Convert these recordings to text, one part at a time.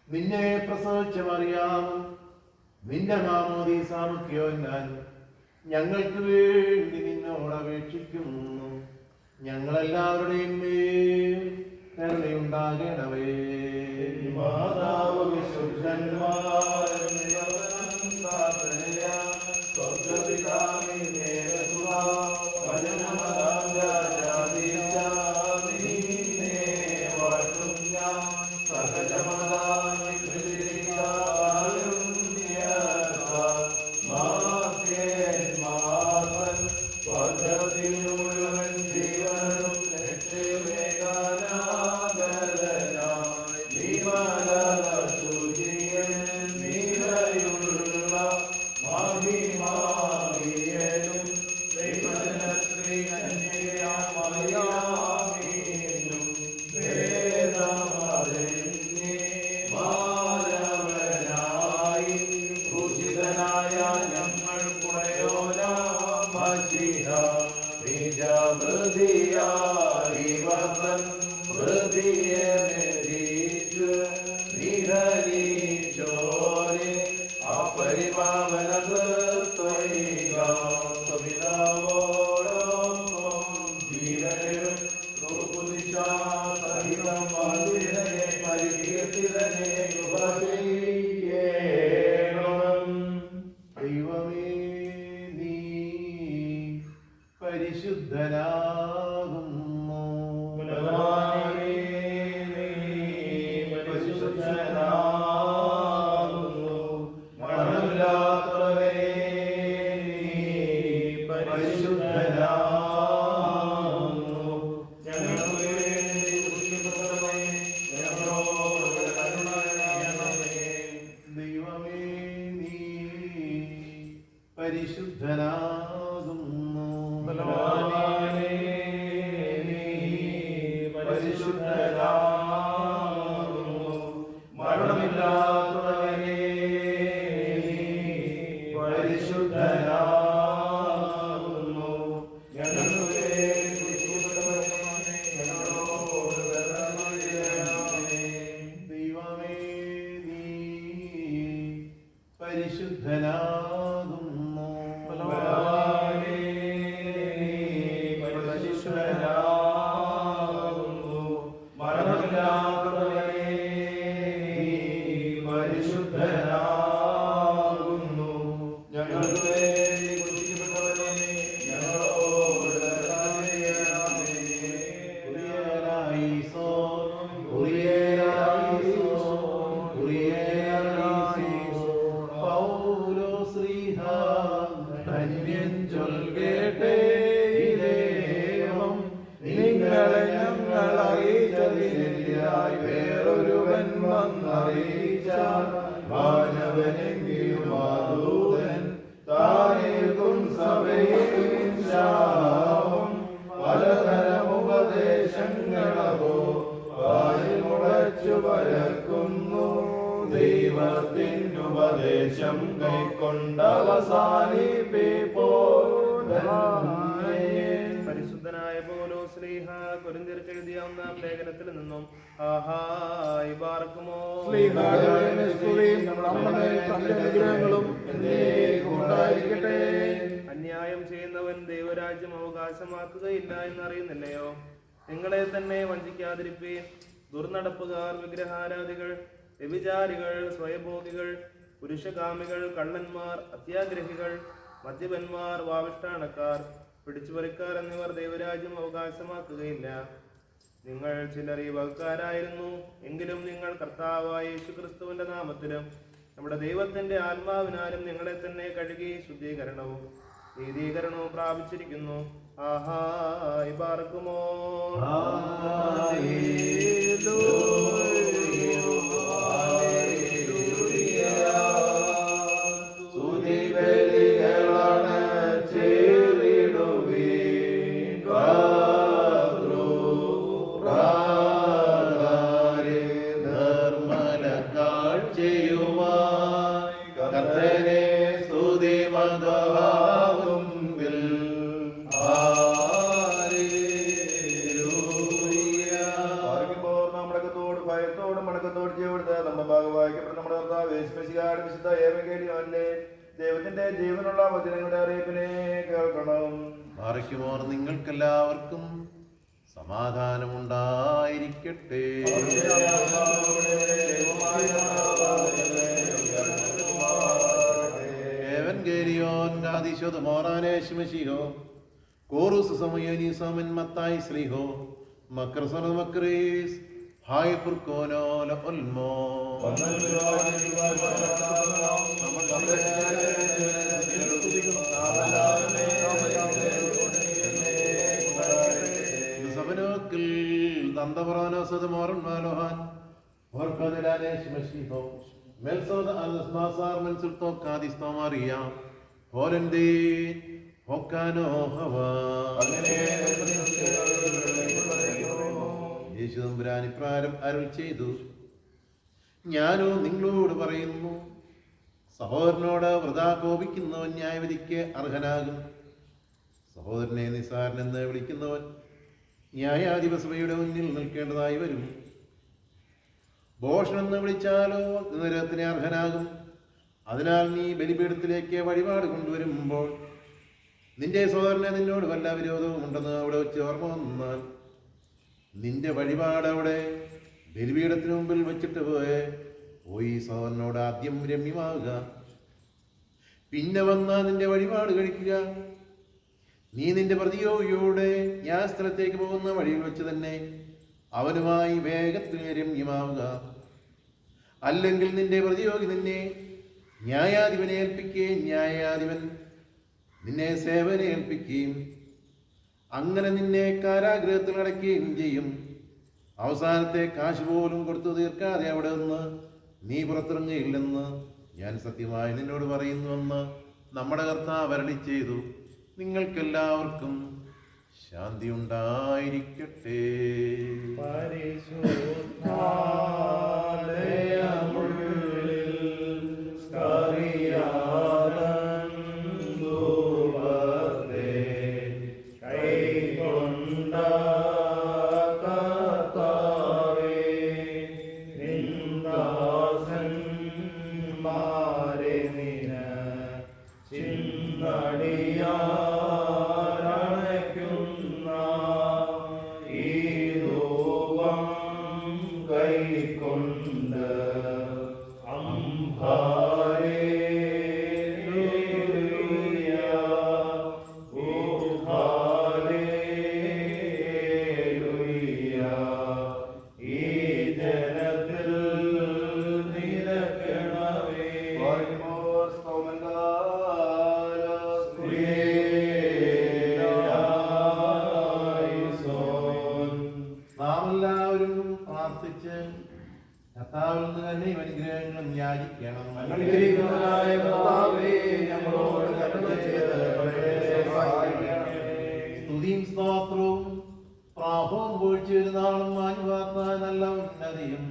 നിന്നെ പ്രസവിച്ച മറിയാം നിന്റെ മാമോദീസാമുഖ്യോന്നാൻ ഞങ്ങൾക്ക് വേണ്ടി നിന്നോട് അപേക്ഷിക്കുന്നു. ഞങ്ങളെല്ലാവരുടെയും മേൽ കരുണയുണ്ടാകണമേ. മാതാവ് ദൈവത്തിനുപദേശം കൈക്കൊണ്ടവസാനിപ്പോ. പരിശുദ്ധനായ പൗലോസ് ശ്ലീഹ കൊരിന്ത്യർക്ക് എഴുതിയ ഒന്നാം ലേഖനത്തിൽ നിന്നും അന്യായം ചെയ്യുന്നവൻ ദൈവരാജ്യം അവകാശമാക്കുകയില്ല എന്നറിയുന്നില്ലയോ? നിങ്ങളെ തന്നെ വഞ്ചിക്കാതിരിപ്പീൻ. ദുർനടപ്പുകാർ, വിഗ്രഹാരാധികൾ, വ്യഭിചാരികൾ, സ്വയഭോഗികൾ, പുരുഷകാമികൾ, കള്ളന്മാർ, അത്യാഗ്രഹികൾ, മദ്യപന്മാർ, വാവിഷ്ഠാണക്കാർ, പിടിച്ചുപറിക്കാർ എന്നിവർ ദൈവരാജ്യം അവകാശമാക്കുകയില്ല. നിങ്ങൾ ചിലർ ഈ വകക്കാരായിരുന്നു. എങ്കിലും നിങ്ങൾ കർത്താവായ യേശുക്രിസ്തുവിന്റെ നാമത്തിലും നമ്മുടെ ദൈവത്തിന്റെ ആത്മാവിനാലും നിങ്ങളെ തന്നെ കഴുകി ശുദ്ധീകരണവും നീതീകരണവും പ്രാപിച്ചിരിക്കുന്നു. ആഹായ് പാർക്കുമോ. മടക്കത്തോട് ചെയ്യപ്പെടുത്ത നമ്മുടെ ഭാഗവായിക്കപ്പെട്ട നമ്മുടെ കർത്താവ് യേശുമിശിഹായുടെ വിശുദ്ധ ഏവങ്കേലിയോന്റെ ദൈവത്തിന്റെ ജീവനുള്ള വചനങ്ങളുടെ അറിയിപ്പിനെ കേൾക്കണം. മാറിക്കുമോർ നിങ്ങൾക്കെല്ലാവർക്കും സമാധാനമുണ്ടായിരിക്കട്ടെ. ഏവൻഗേലിയോൻ ആദിശോദ് മോറാനേശ്മശിഹോ കോറുസ് സമയനീസോമൻ മത്തായി ശ്രീഹോ മക്രസന മക്രീസ് ഹായ് പുർക്കോനോല ഉൽമോ സബനോക്കിൽ ദന്തപറാനോസത് മോറൻ മാലോഹാൻ ഓർക്കതിലാനേശ്മശിഹോ മെൽസോദ അൽസ്മാസാർ മെൻസുൽത്തോ കാദിസ്തോ മാറിയ ഹോലൻഡേ ഹൊക്കാനോ ഹവ. യേശു തമ്പുരാൻ ഇപ്രകാരം അരുൾ ചെയ്തു, ഞാനോ നിങ്ങളോട് പറയുന്നു, സഹോദരനോട് വൃഥാ കോപിക്കുന്നവൻ ന്യായവിധിക്ക് അർഹനാകും. സഹോദരനെ നിസ്സാരനെന്ന് വിളിക്കുന്നവൻ ന്യായാധിപസഭയുടെ മുന്നിൽ നിൽക്കേണ്ടതായി വരും. ഭോഷണെന്ന് വിളിച്ചാലോ നരകത്തിന് അർഹനാകും. അതിനാൽ നീ ബലിപീഠത്തിലേക്ക് വഴിപാട് കൊണ്ടുവരുമ്പോൾ നിന്റെ സഹോദരനെ നിന്നോട് വല്ല വിരോധവും ഉണ്ടെന്ന് അവിടെ വെച്ച് ഓർമ്മ വന്നാൽ നിന്റെ വഴിപാട് അവിടെ ബലിപീഠത്തിന് മുമ്പിൽ വെച്ചിട്ട് പോയി സഹോദരനോട് ആദ്യം രമ്യമാവുക. പിന്നെ വന്നാൽ നിന്റെ വഴിപാട് കഴിക്കുക. നീ നിന്റെ പ്രതിയോഗിയോടെ ന്യായസ്ഥലത്തേക്ക് പോകുന്ന വഴിയിൽ വെച്ച് തന്നെ അവനുമായി വേഗത്തിൽ രമ്യമാവുക. അല്ലെങ്കിൽ നിന്റെ പ്രതിയോഗി നിന്നെ ന്യായാധിപനെ ഏൽപ്പിക്കുകയും ന്യായാധിപൻ നിന്നെ സേവനെ ഏൽപ്പിക്കുകയും അങ്ങനെ നിന്നെ കാരാഗ്രഹത്തിൽ അടയ്ക്കുകയും ചെയ്യും. അവസാനത്തെ കാശ് പോലും കൊടുത്തു തീർക്കാതെ അവിടെ നിന്ന് നീ പുറത്തിറങ്ങുകയില്ലെന്ന് ഞാൻ സത്യമായി നിന്നോട് പറയുന്നുവെന്ന് നമ്മുടെ കർത്താവ് അരുളി ചെയ്തു. നിങ്ങൾക്കെല്ലാവർക്കും ശാന്തി ഉണ്ടായിരിക്കട്ടെ. സ്തുതിയും സ്തോത്രവും പ്രാഭവും പൊഴിച്ചിരുന്നാളും മാഞ്ഞുവാർന്ന നല്ല ഉന്നതിയും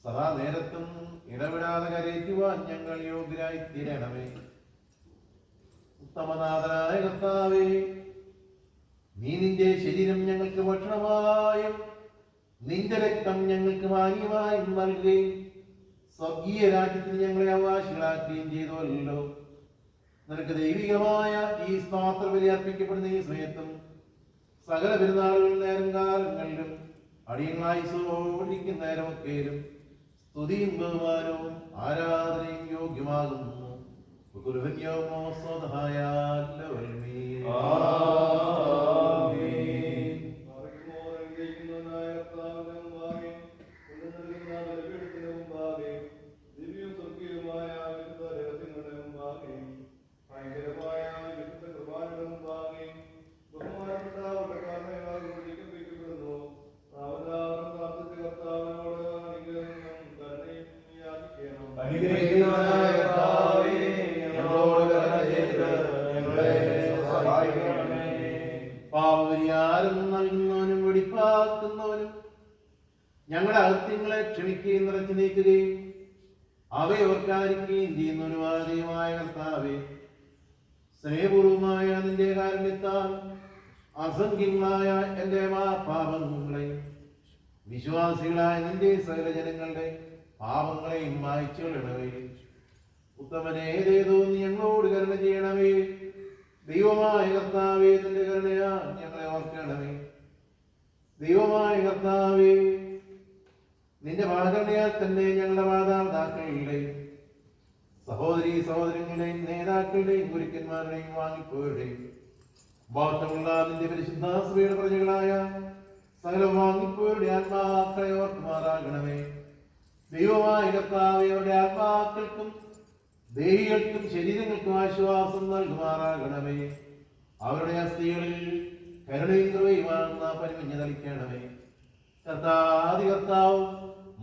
സദാ നേരത്തും ഇടപെടാതെ കരയിക്കുവാൻ ഞങ്ങൾ യോഗ്യരായി തീരണമേ. ഉത്തമനാഥനായ കർത്താവേ, നീ നിന്റെ ശരീരം ഞങ്ങൾക്ക് ഭക്ഷണമായും നിന്റെ രക്തം ഞങ്ങൾക്ക് മാന്യമായും നൽകുകയും സ്വർഗീയ രാജ്യത്തിന് ഞങ്ങളെ അവകാശികളാക്കുകയും ചെയ്തുവല്ലോ. നിനക്ക് ദൈവികമായ ഈ സ്തോത്ര ബലി അർപ്പിക്കപ്പെടുന്ന ഈ സമയത്തും സകല പെരുന്നാളുകൾ നേരം കാലങ്ങളിലും അടിയങ്ങളായി സോടിക്കുന്ന നേരമൊക്കെയും സ്തുതിയും ബഹുമാനവും ആരാധനയും യോഗ്യമാകുന്നു. പാപപരിഹാരം നൽകുന്നവനും വെടിപ്പാക്കുന്നവനും ഞങ്ങളുടെ അകത്യങ്ങളെ ക്ഷമിക്കുകയും നിറച്ചു നീക്കുകയും അവയോർക്കാരിക്കുകയും ചെയ്യുന്നവനുമായ ദൈവമായ കർത്താവേ, സ്നേഹപൂർവമായ നിന്റെ കാരുണ്യത്താൽ അസംഖ്യങ്ങളായ എൻ്റെ പാപങ്ങളെ വിശ്വാസികളായ നിന്റെ സകല ജനങ്ങളുടെ പാപങ്ങളെയും മായ്ച്ചു കളയണമേ. ഉത്തമനെ ഏതേതോ നീ ഞങ്ങളോട് കരുണ ചെയ്യണമേ. ദൈവമായ കർത്താവേ, നിന്റെ കരുണയാ ഞങ്ങളെ ഓർക്കണമേ. ദൈവമായ കർത്താവേ, നിന്റെ മഹാകരുണയാൽ തന്നെ ഞങ്ങളുടെ മാതാപിതാക്കളുടെയും സഹോദരീ സഹോദരങ്ങളുടെയും നേതാക്കളുടെയും ഗുരുക്കന്മാരുടെയും വാങ്ങിപ്പോരുടെയും ബോധമുള്ള നിന്റെ പരിശുദ്ധാസഭയുടെ പ്രജകളായ സകല വാങ്ങിപ്പോരുടെ ആത്മാക്കളെ ഓർക്കുമാറാകണമേ. ദൈവമായ കർത്താവേ, അവരുടെ ആത്മാക്കൾക്കും ദേഹികൾക്കും ശരീരങ്ങൾക്കും ആശ്വാസം നൽകുമാറാകണമേ. അവരുടെ അസ്ഥികളിൽ കരുണയും കൃപയുമാകുന്ന പരിമഞ്ഞ് തളിക്കണമേ. കർത്താവ്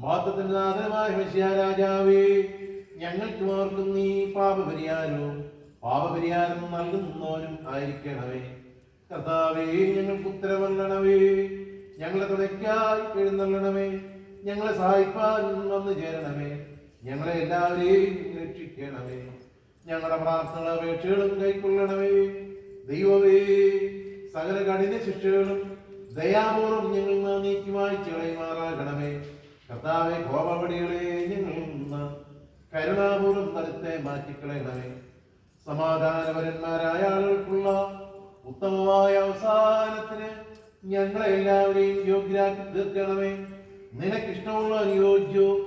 മാത്തത്തിന്റെ നാഥനമായ മെശിഹാ രാജാവേ, ഞങ്ങൾക്ക് ഓർക്കും നീ പാപപരിഹാരം നൽകുന്നവനും ആയിരിക്കണമേ. കർത്താവേ, ഞങ്ങൾക്ക് ഉത്തരവല്ലണമേ. ഞങ്ങളെ തുണയ്ക്കായി എഴുന്നള്ളണമേ. ഞങ്ങളെ സഹായിപ്പാൻ വന്നു ചേരണമേ. ഞങ്ങളെ എല്ലാവരെയും രക്ഷിക്കണമേ. ഞങ്ങളുടെ പ്രാർത്ഥന അപേക്ഷകളും കൈക്കൊള്ളണമേ. ദൈവമേ, സകല കഠിന ശിക്ഷകളും ദയാപൂർവം ഞങ്ങൾ നീക്കി വായിച്ചു കളയുമാറാകണമേ. കർത്താവെ, കോപപടികളെ ഞങ്ങൾ കരുണാപൂർവം തലത്തെ മാറ്റിക്കളയണമേ. സമാധാനപരന്മാരായ ആളുകൾക്കുള്ള ഉത്തമമായ അവസാനത്തിന് ഞങ്ങളെ എല്ലാവരെയും യോഗ്യരാക്കി തീർക്കണമേ. നിനക്കിഷ്ടമുള്ള അനുയോജ്യവും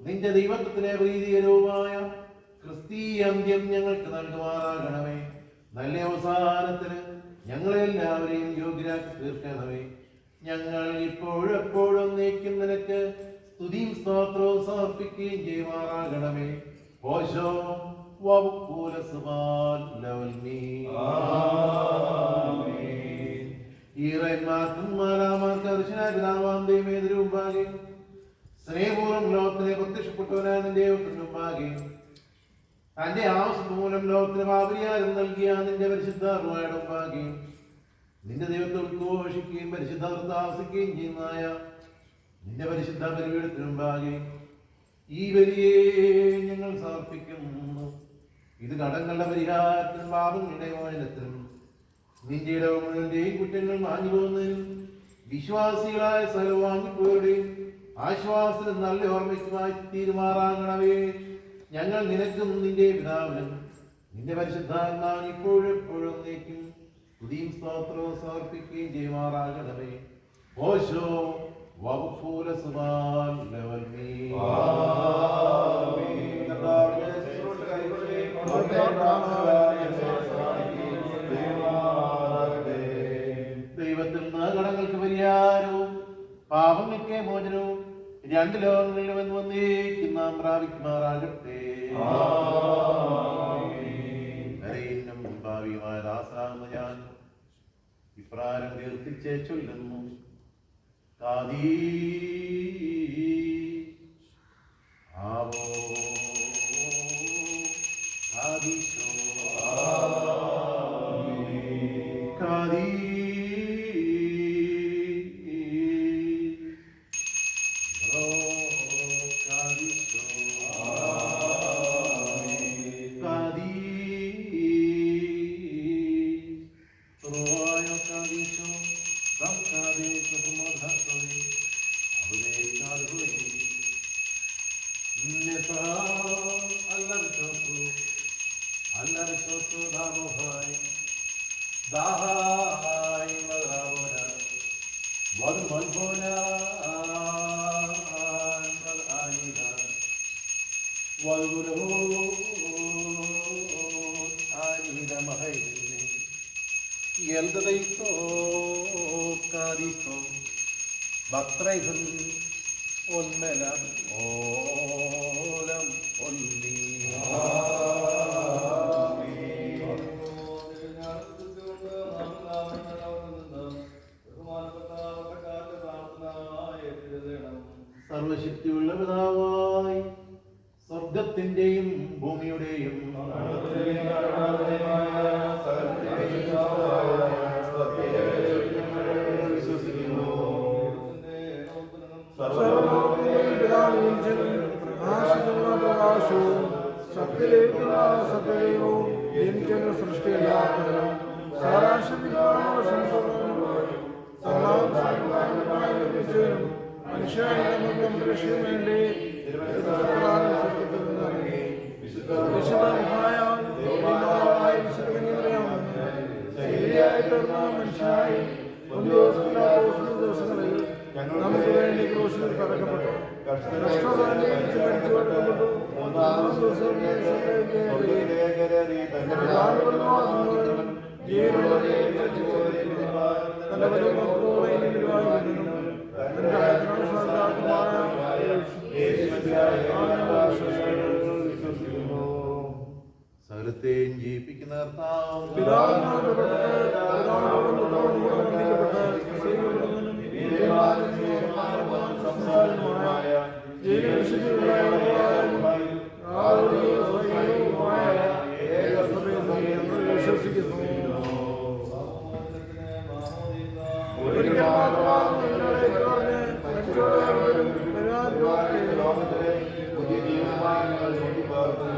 നിന്റെ ദൈവത്വത്തിലെ പ്രീതികരവുമായ ക്രിസ്തീയ അന്ത്യം ഞങ്ങൾക്ക് നൽകുമാറാകണമേ. നല്ല അവസാനത്തിന് ഞങ്ങളെല്ലാവരെയും യോഗ്യരാക്കി തീർക്കണമേ. ഞങ്ങൾ ഇപ്പോഴെപ്പോഴും നീക്കും നിനക്ക് സ്തുതിയും സ്തോത്രവും സമർപ്പിക്കുകയും ചെയ്യുമാറാകണമേ. ഓശോ ഈറന്മാർക്കും മാലാമാർക്ക് ദർശനാപിതാവാം ദൈവത്തിന് മുമ്പാകെ സ്നേഹപൂർവ്വം ലോകത്തിനെ പ്രത്യക്ഷപ്പെട്ടവനായ നിന്റെ ദൈവത്തിന് മുമ്പാകെ തന്റെ ആവശ്യം മൂലം ലോകത്തിന് പാപരിഹാരം നൽകിയ നിന്റെ പരിശുദ്ധാർമ്മയുടെ മുമ്പാകെ നിന്റെ ദൈവത്തെ ഉദ്ഘോഷിക്കുകയും പരിശുദ്ധാർത്ഥ ആവസിക്കുകയും ചെയ്യുന്നതായ നിന്റെ പരിശുദ്ധ ബലിപീഠത്തിന് മുമ്പാകെ ഈ ബലിയെ ഞങ്ങൾ സമർപ്പിക്കുന്നു. ഇത് കടങ്ങളുടെ പരിഹാരത്തിനും പാപങ്ങളുടെ മോചനത്തിനും നിന്റെ ഇടവ് മുഴുവന്റെയും കുറ്റങ്ങൾ മാഞ്ഞു പോകുന്നതിനും വിശ്വാസികളായ സകല വാങ്ങിപ്പോരുടെയും ആശ്വാസത്തിന് നല്ല ഓർമ്മയ്ക്കുമായി തീരുമാറാകണമേ. ഞങ്ങൾ നിനക്കും നിന്റെ പിതാവിനും നിന്റെ പരിശുദ്ധാത്മാവിന് ഇപ്പോഴെപ്പോഴും നീക്കും സ്തുതിയും സ്തോത്രവും സമർപ്പിക്കുകയും ചെയ്യുമാറാകണമേ. ഓശോ വകുപ്പൂല സുബാൻ ലെവൽ മീ ദൈവത്തിൽ നിന്ന് കടങ്ങൾക്ക് പരിഹാരവും പാപങ്ങൾക്ക് മോചനവും രണ്ട് ലോകങ്ങളിലും എന്ന് വന്നേക്കും നാം പ്രാപിക്കുമാറാകട്ടെ. ഭാവിയുമായ ദാസാകുന്ന ഞാൻ ഇപ്രാരം കീർത്തിച്ച് ചൊല്ലുന്നു. കാദീ ആവോ കാദീശോ കാദീ സർവശക്തിയുള്ള പിതാവായി സ്വർഗത്തിന്റെയും ഭൂമിയുടെയും വിശ്വസിക്കുന്നു. പ്രകാശവും സത്യത്തിലുള്ള സത്യവും എനിക്കൊരു സൃഷ്ടിയില്ലാത്തവരും സാരാംശത്തിലുള്ള മനുഷ്യനായി നമുക്ക് നമ്മുടെ രക്ഷയ്ക്ക് വേണ്ടി തിരുവനന്തപുരം സത്യത്തിൽ നിന്ന് ഇറങ്ങി. വിശുദ്ധമായ ശരിയായിട്ടുള്ള മനുഷ്യനായി ദിവസങ്ങളിൽ നമുക്ക് വേണ്ടി ക്രൂശിൽ തറക്കപ്പെട്ടു. കഷ്ടതയിച്ച് മരിച്ചു കൊടുക്കപ്പെട്ടു. മൂന്നാം ദിവസം ജീവനുള്ള തന്റെ വലിയ മക്കളോടെ സകലത്തെയും ജീവിപ്പിക്കുന്ന വിശ്വസിക്കുന്നു. ലോകത്തിലെ പുതിയ ജീവനുമായി നിങ്ങൾ ചൂണ്ടിപ്പാർക്കുന്നു.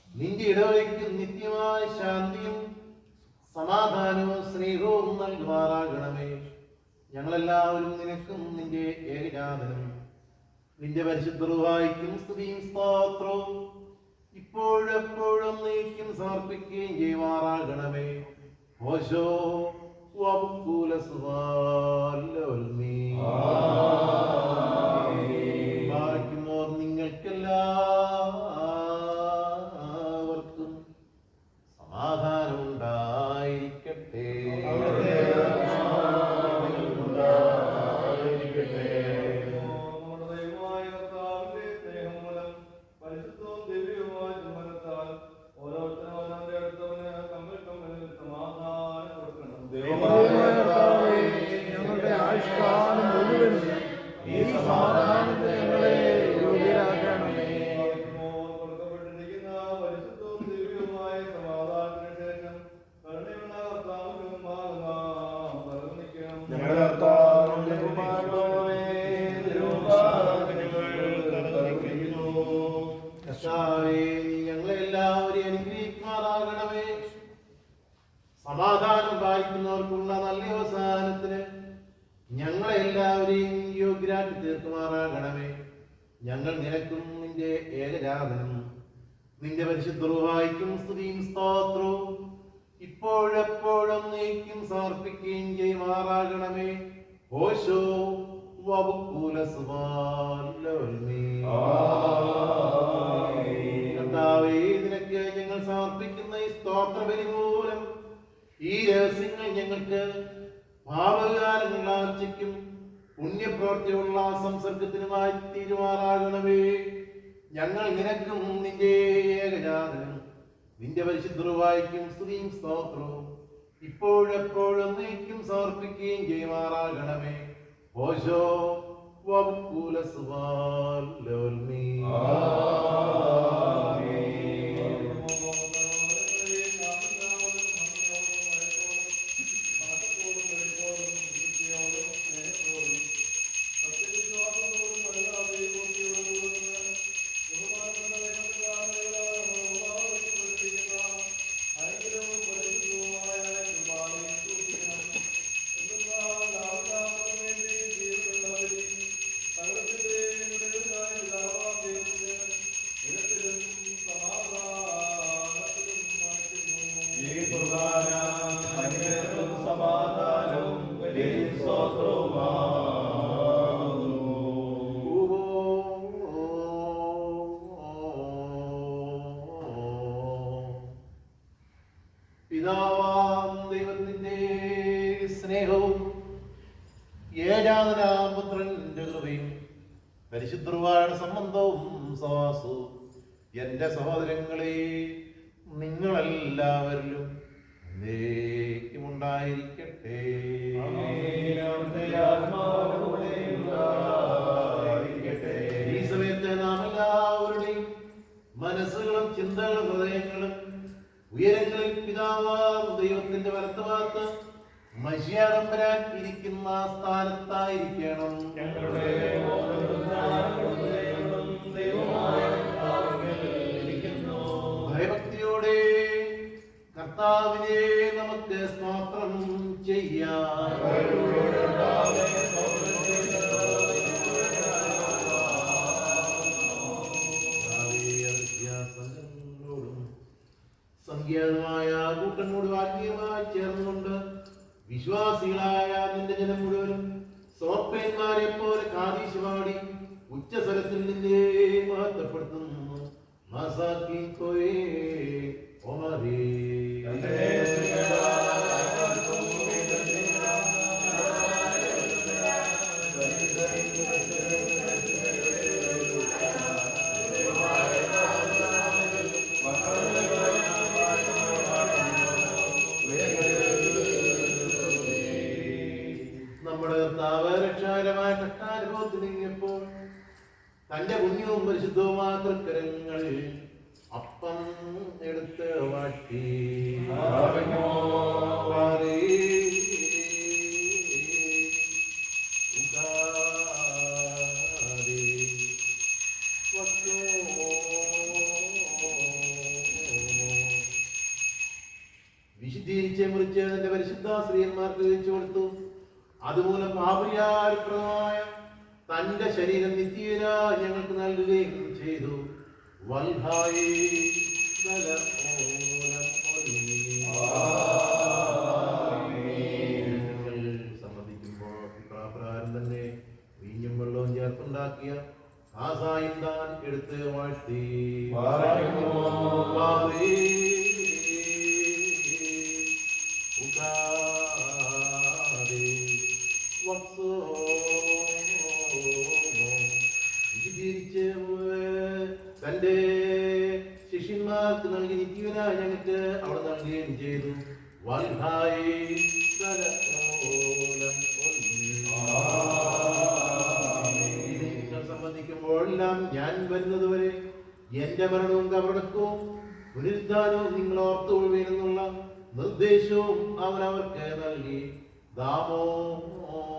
നിന്റെ ഇടവയ്ക്കും നിത്യമായ ശാന്തിയും സമാധാനവും സ്നേഹവും നൽകുമാറാകണമേ. ഞങ്ങളെല്ലാവരും നിനക്കും നിന്റെ ഏകജാതനും നിന്റെ പരിശുദ്ധ റൂഹായിക്കും സ്തുതിയും സ്തോത്രവും ഇപ്പോഴും എപ്പോഴും നീക്കും സമർപ്പിക്കുകയും ചെയ്യുമാറാകണമേ. ഓശോ നിങ്ങൾക്കെല്ലാവർക്കും സമാധാനം ഉണ്ടായിരിക്കട്ടെ. ഞങ്ങളുടെ ആയുഷ്കാലം മുഴുവൻ ഈ സമാധാനത്തിന് ഞങ്ങളെ യോഗ്യരാക്കണമേ. കൊടുക്കപ്പെട്ടിരിക്കുന്ന പരിശുദ്ധവും ദിവ്യവുമായ സമാധാനത്തിന് ശേഷം ഞങ്ങളുടെ കർത്താവിന്റെ കുമാരനായ തിരുമുമ്പാകെ ഞങ്ങൾ തലകുനിക്കുന്നു. കർത്താവേ, നീ ഞങ്ങളെല്ലാവരെയും അനുഗ്രഹിക്കുമാറാകണമേ. സമാധാനം പാലിക്കുന്നവർക്കുള്ള നല്ല അവസാനത്തിന് ഞങ്ങളെല്ലാവരെയും യോഗ്യരാക്കി തീർക്കുമാറാകണമേ. ഞങ്ങൾ നിനക്കും നിന്റെ ഏകജാതനും നിന്റെ പരിശുദ്ധ റൂഹായ്ക്കും സ്തുതിയും സ്തോത്രവും ഇപ്പോഴെപ്പോഴും നീക്കും സമർപ്പിക്കുകയും ചെയ്യുമാറാകണമേ. ഓശോ കർത്താവേ, നിനക്ക് ഞങ്ങൾ സമർപ്പിക്കുന്ന ഈ സ്തോത്രബലി മൂലം ഈ രഹസ്യങ്ങൾ ഞങ്ങൾക്ക് പാപകാലങ്ങളുടെ ആർച്ചയ്ക്കും പുണ്യപ്രവർത്തിയുള്ള സംസർഗത്തിനുമായി തീരുമാറാകണമേ. ഞങ്ങൾ നിനക്കും നിന്റെ ഏകജാതനും നിന്റെ പരിശുദ്ധവായിക്കും സ്തുതിയും സ്തോത്രവും ഇപ്പോഴെപ്പോഴും നീക്കും സമർപ്പിക്കുകയും ചെയ്യുമാറാകണമേ. ഓശോ പിതാവാം ദൈവത്തിന്റെ സ്നേഹവും ഏകാന്തനാം പുത്രന്റെ കൃപയും പരിശുദ്ധരുടെ സംബന്ധവും സവാസവും എന്റെ സഹോദരങ്ങളെ നിങ്ങളെല്ലാവരിലും ഉണ്ടായിരിക്കട്ടെ. ഈ സമയത്ത് നാം എല്ലാവരുടെയും മനസ്സുകളും ചിന്തകളും ഹൃദയങ്ങളും ഉയരങ്ങളിൽ പിതാവാം ദൈവത്തിന്റെ വലത്തുഭാഗത്ത് മഷിയാടംബരാൻ ഇരിക്കുന്ന സ്ഥാനത്തായിരിക്കണം. ഭയഭക്തിയോടെ കർത്താവിനെ നമുക്ക് സ്തോത്രം ചെയ്യാം. സംഖ്യാതമായ കൂട്ടനോട് വാക്യമായി ചേർന്നുകൊണ്ട് വിശ്വാസികളായ നിന്റെ ജനം മുഴുവനും സോപ്പേന്മാരെ പോലെ കാതീശ് പാടി ഉച്ചസ്ഥലത്തിൽ നിന്നെ മഹത്വപ്പെടുത്തുന്നു. നമ്മുടെ കർത്താവ് രക്ഷാകരമായ കഷ്ടാനുഭവത്തിൽ നീങ്ങിയപ്പോൾ തന്റെ പുണ്യവും പരിശുദ്ധവുമായ തൃക്കരങ്ങളിൽ അപ്പം എടുത്ത് വാട്ടി വിശുദ്ധീകരിച്ച് മുറിച്ച് തന്റെ പരിശുദ്ധ സ്ത്രീയന്മാർക്ക് വെച്ചു കൊടുത്തു. അതുമൂലം പാപരിഹാരപ്രദമായ തന്റെ ശരീരം നിത്യരായി ഞങ്ങൾക്ക് നൽകുകയും ചെയ്തു. സമ്മതിക്കുമ്പോൾ പ്രാപ്രാരം തന്നെ വീഞ്ഞും വെള്ളവും ചേർത്തുണ്ടാക്കിയ ആസായും താൻ എടുത്ത് വാഴ്ത്തി തന്റെ ശിഷ്യന്മാർക്ക് നൽകി നിത്യവനായി ഞങ്ങൾക്ക് അവിടെ നൽകുകയും ചെയ്തു. നിങ്ങൾ സംബന്ധിക്കുമ്പോഴെല്ലാം ഞാൻ വരുന്നതുവരെ എന്റെ മരണവും കബറടക്കവും പുനരുദ്ധാനവും നിങ്ങൾ ഓർത്തുകൊള്ളുവീനെന്നുള്ള നിർദ്ദേശവും അവൻ അവർക്ക് നൽകി. ദാമോദോസേനോ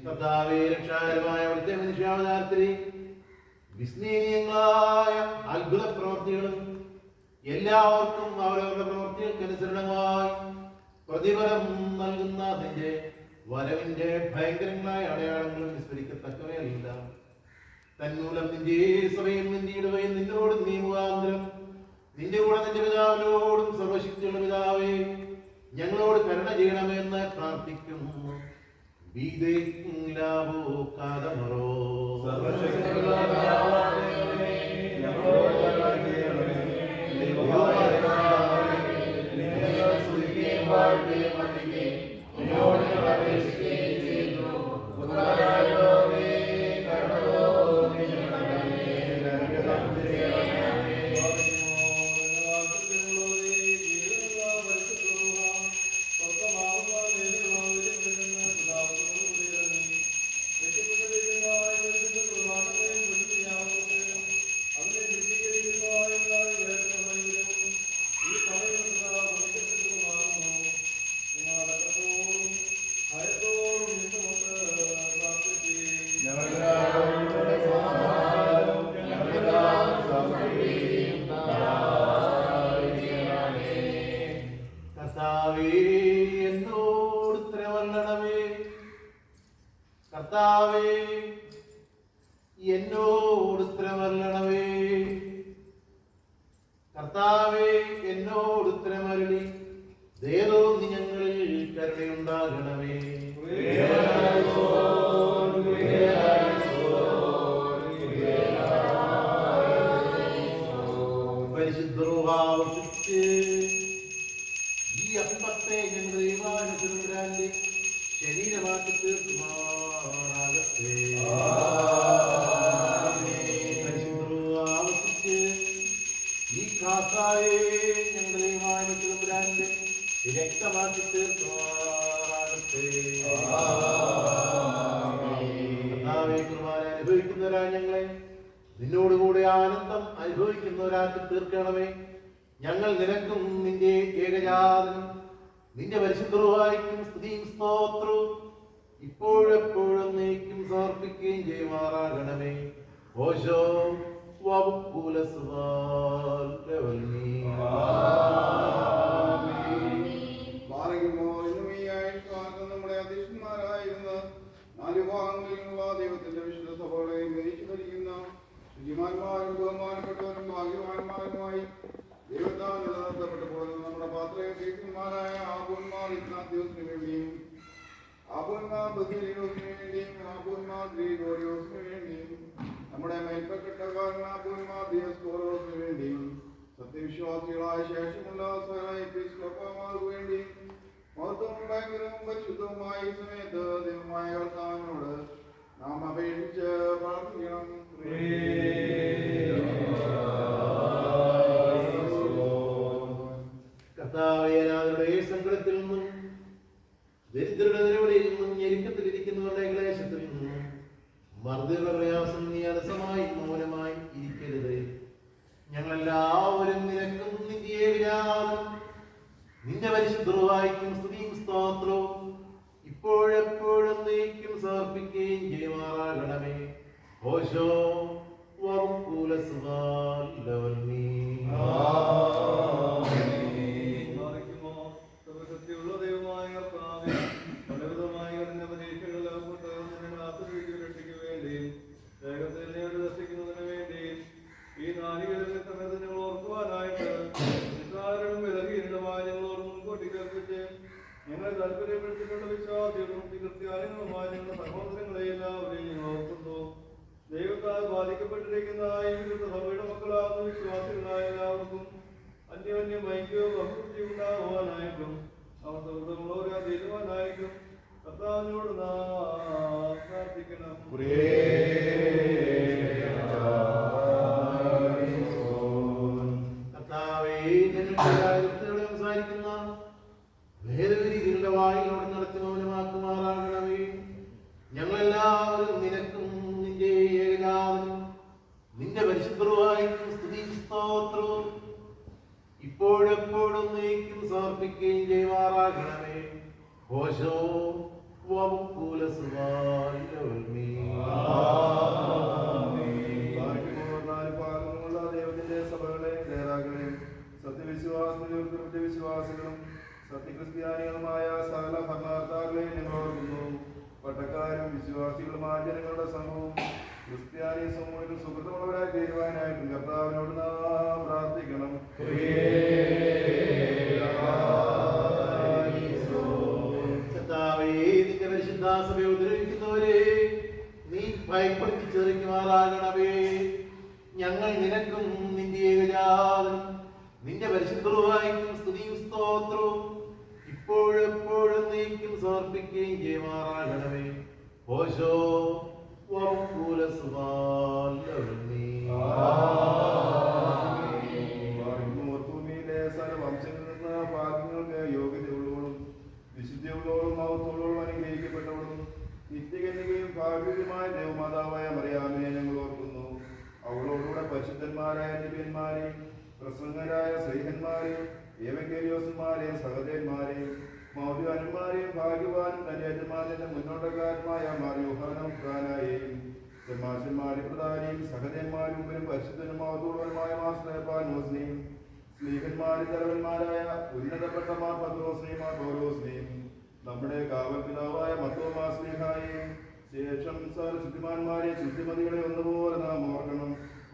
കർത്താവേ, രക്ഷാകരമായ അവിടുത്തെ മനുഷ്യാവതാരത്തിൽ വിസ്മരണീയങ്ങളായ അത്ഭുത പ്രവൃത്തികളും എല്ലാവർക്കും അവരവരുടെ പ്രവൃത്തികൾക്കനുസരണമായി പ്രതിഫലം നൽകുന്ന അതിന്റെ വരവിന്റെ ഭയങ്കരങ്ങളായ അടയാളങ്ങളും വിസ്മരിക്കത്തക്കവയല്ല. തന്മൂലം നിന്റെ സഭയും നിന്റെ ഇടവയും നിന്നോടും നീ മുഖാന്തരം നിന്റെ കൂടെ നിന്റെ പിതാവിനോടും സർവശക്തിയുള്ള പിതാവേ ഞങ്ങളോട് കരുണ ചെയ്യണമെന്ന് പ്രാർത്ഥിക്കുന്നു. കർത്താവേ, എന്നോട് ഉത്തരമരുളണമേ. കർത്താവേ, എന്നോട് ഉത്തരമരുളി ദയതോന്നി ഞങ്ങളിൽ കരുണയുണ്ടാകണമേ. പരിശുദ്ധ ഈ അപ്പത്തെ ഞങ്ങൾ ദൈവാനുഗ്രഹത്തിന്റെ ശരീരമാക്കി തീർക്കുമാറാകട്ടെ. ആവർത്തിച്ച് ഈ കാസായെ ഞങ്ങൾ ദൈവാനുഗ്രഹത്തിന്റെ രക്തമാക്കി തീർക്കുമാറാകട്ടെ. കുർബാന അനുഭവിക്കുന്നവരാ ഞങ്ങളെ നിന്നോടുകൂടെ ആനന്ദം അനുഭവിക്കുന്നവരാക്കി തീർക്കണമേ. ഞങ്ങൾ നിനക്കും നിന്റെ ഏകജാതനും നിന്റെ പരിശുദ്ധവായിക്കും സ്തുതിയും സ്തോത്രവും ഇപ്പോഴെപ്പോഴും നീക്കും സമർപ്പിക്കുകയും ചെയ്യുമാറാകണമേ. ഓശോ നമ്മുടെ അധ്യക്ഷന്മാരായിരുന്ന 4 ഭാഗങ്ങളിലുള്ള ദൈവത്തിന്റെ വിശുദ്ധ സഭകളെയും നയിച്ചു ഭരിക്കുന്ന ശുചിമാന്മാരും ബഹുമാനപ്പെട്ടവരും ഭാഗ്യവാന്മാരുമായി ദൈവത്താൽ നിലനിർത്തപ്പെട്ടു പോകുന്ന നമ്മുടെ പാത്രമാരായ ആബൂന്മാർ ഇഗ്നാത്യോസിന് വേണ്ടിയും ആബൂന്മാർ ബസേലിയോസിന് വേണ്ടിയും ആബൂന്മാർ ഗ്രിഗോറിയോസിന് വേണ്ടിയും നമ്മുടെ മേൽപ്പെട്ടക്കാരൻ ആബൂന്മാർ ദിയോസ്കോറോസിന് വേണ്ടിയും സത്യവിശ്വാസികളായ ശേഷമുള്ള എപ്പിസ്കോപ്പമാർക്ക് വേണ്ടിയും മഹത്വവും ഭയങ്കരവും പരിശുദ്ധവുമായ ഈ സമയത്ത് ദൈവമായ കർത്താവിനോട് നാം അപേക്ഷിച്ച് പ്രാർത്ഥിക്കണം. കർത്താവയുടെ സങ്കടത്തിൽ നിന്നും ദരിദ്രരുടെ നിലവിളിയിൽ നിന്നും ഞെരുക്കത്തിലിരിക്കുന്നവരുടെ ക്ലേശത്തിൽ നിന്നും മർദ്ദയുടെ പ്രയാസം നീ അലസമായി മൗനമായി ഇരിക്കരുത്. ഞങ്ങളെല്ലാവരും നിനക്കും നിന്റെ ഏകജാതനും നിന്റെ പരിശുദ്ധവായിക്കും സ്തുതിയും സ്തോത്രവും ഇപ്പോഴെപ്പോഴും നീക്കും സമർപ്പിക്കുകയും ചെയ്യുമാറാകണമേ. ഓശോ സത്യമുള്ള ദൈവമായ കർത്താവേ, പലവിധമായ പരീക്ഷകളെല്ലാം കൊണ്ട് രക്ഷിക്കു വേണ്ടിയും വേഗത്തിൽ ദർശിക്കുന്നതിന് വേണ്ടിയും ഈ നാലികളിലെ സമയത്ത് ഞങ്ങൾ ഓർക്കുവാനായിട്ട് നിസ്സാരനും വിലകീരുടമായ ഞങ്ങളോട് മുൻകൂട്ടി കേൾപ്പിച്ച് ഞങ്ങളെ താല്പര്യപ്പെടുത്തിയിട്ടുള്ള വിശ്വാസികളും കൃത്യാലയങ്ങളുമായ ഞങ്ങളുടെ സഹോദരങ്ങളെ എല്ലാവരെയും ഞങ്ങൾ ഓർക്കുന്നു. ദൈവത്താൽ ബാധിക്കപ്പെട്ടിരിക്കുന്ന ഈ വിശുദ്ധ സഭയുടെ മക്കളാകുന്ന വിശ്വാസികളായ എല്ലാവർക്കും അന്യോന്യം ഐക്യവും അഭിവൃദ്ധി ഉണ്ടാകുവാനായിട്ടും അവർ സൗഹൃദമുള്ളവരെ തീരുവാനായിട്ടും കർത്താവിനോട് നാം പ്രാർത്ഥിക്കണം. സംസാരിക്കുന്ന ഭേദഗതികളുടെ സമർപ്പിക്കുകയും ചെയ്യുമാറാകണമേ. ഹോശോ വബുക്കുല സുബാലവൽമീ. ദൈവത്തിന്റെ സഭകളെ തയ്യാറാകളെയും സത്യവിശ്വാസികളും സത്യക്രിസ്ത്യാനികളുമായ സകല ഭരണകർത്താക്കളെയും ഞങ്ങൾ ഓർക്കുന്നു. പട്ടക്കാരും വിശ്വാസികളുമായ ജനങ്ങളുടെ സമൂഹവും ക്രിസ്ത്യാനി സമൂഹത്തിൽ സുഹൃത്തുമുള്ളവരായി തീരുവാനായിട്ടും കർത്താവിനോട് നാം പ്രാർത്ഥിക്കണം. കർത്താവേ, നിന്റെ പരിശുദ്ധാസഭയെ ഉപദ്രവിക്കുന്നവരെ നീ ഭയപ്പെടുത്തി ചെറിക്കുമാറാകണമേ. ഞങ്ങൾ നിനക്കും നിന്റെ ഏകജാതനും നിന്റെ പരിശുദ്ധവായിക്കും സ്തുതിയും സ്തോത്രവും ഇപ്പോഴെപ്പോഴും നീക്കും സമർപ്പിക്കുകയും ചെയ്യുമാറാകണമേ. ഓശോ വബുക്കുല സുബാലവൽമീ. ഭൂമിയിലെ സർവംശങ്ങളിൽ നിന്ന് ഭാഗ്യങ്ങൾക്ക് യോഗ്യതയുള്ളവളും വിശുദ്ധിയുള്ളവളും മഹത്വമുള്ളവളും അനുഗ്രഹിക്കപ്പെട്ടവളും നിത്യകന്യകയും ഭാഗ്യവുമായ ദേവമാതാവായ മറിയാമിനെ ഞങ്ങൾ ഓർക്കുന്നു. അവളോടുകൂടെ പരിശുദ്ധന്മാരായ ദിവ്യന്മാരെയും പ്രസംഗരായ സ്ത്രീഹന്മാരെയും ഏവങ്കേലിയോസന്മാരെയും സഹദേവന്മാരെയും മൗര്യാന്മാരെയും ഭാഗ്യവാനും തന്റെ യജമാനന്റെ മുന്നോട്ടക്കാരനുമായ മാർ യോഹാനും ഖാനായെയും ശമാശന്മാരും പ്രധാനിയും സഹദേവന്മാരും പരിശുദ്ധനും മഹത്വമുള്ളവരുമായ മാർ സ്തേഫാനോസിനെയും സ്ലീഹന്മാരും തലവന്മാരായ ഉന്നതപ്പെട്ട മാർ പത്രോസിനെയും മാർ പൗലോസിനെയും നമ്മുടെ കാവൽ പിതാവായ മത്തോമാ സ്ലീഹായെയും ശേഷം ശുദ്ധിമാന്മാരെ ശുദ്ധിമതികളെ ഒന്നുപോലെ നാം ഓർക്കണം.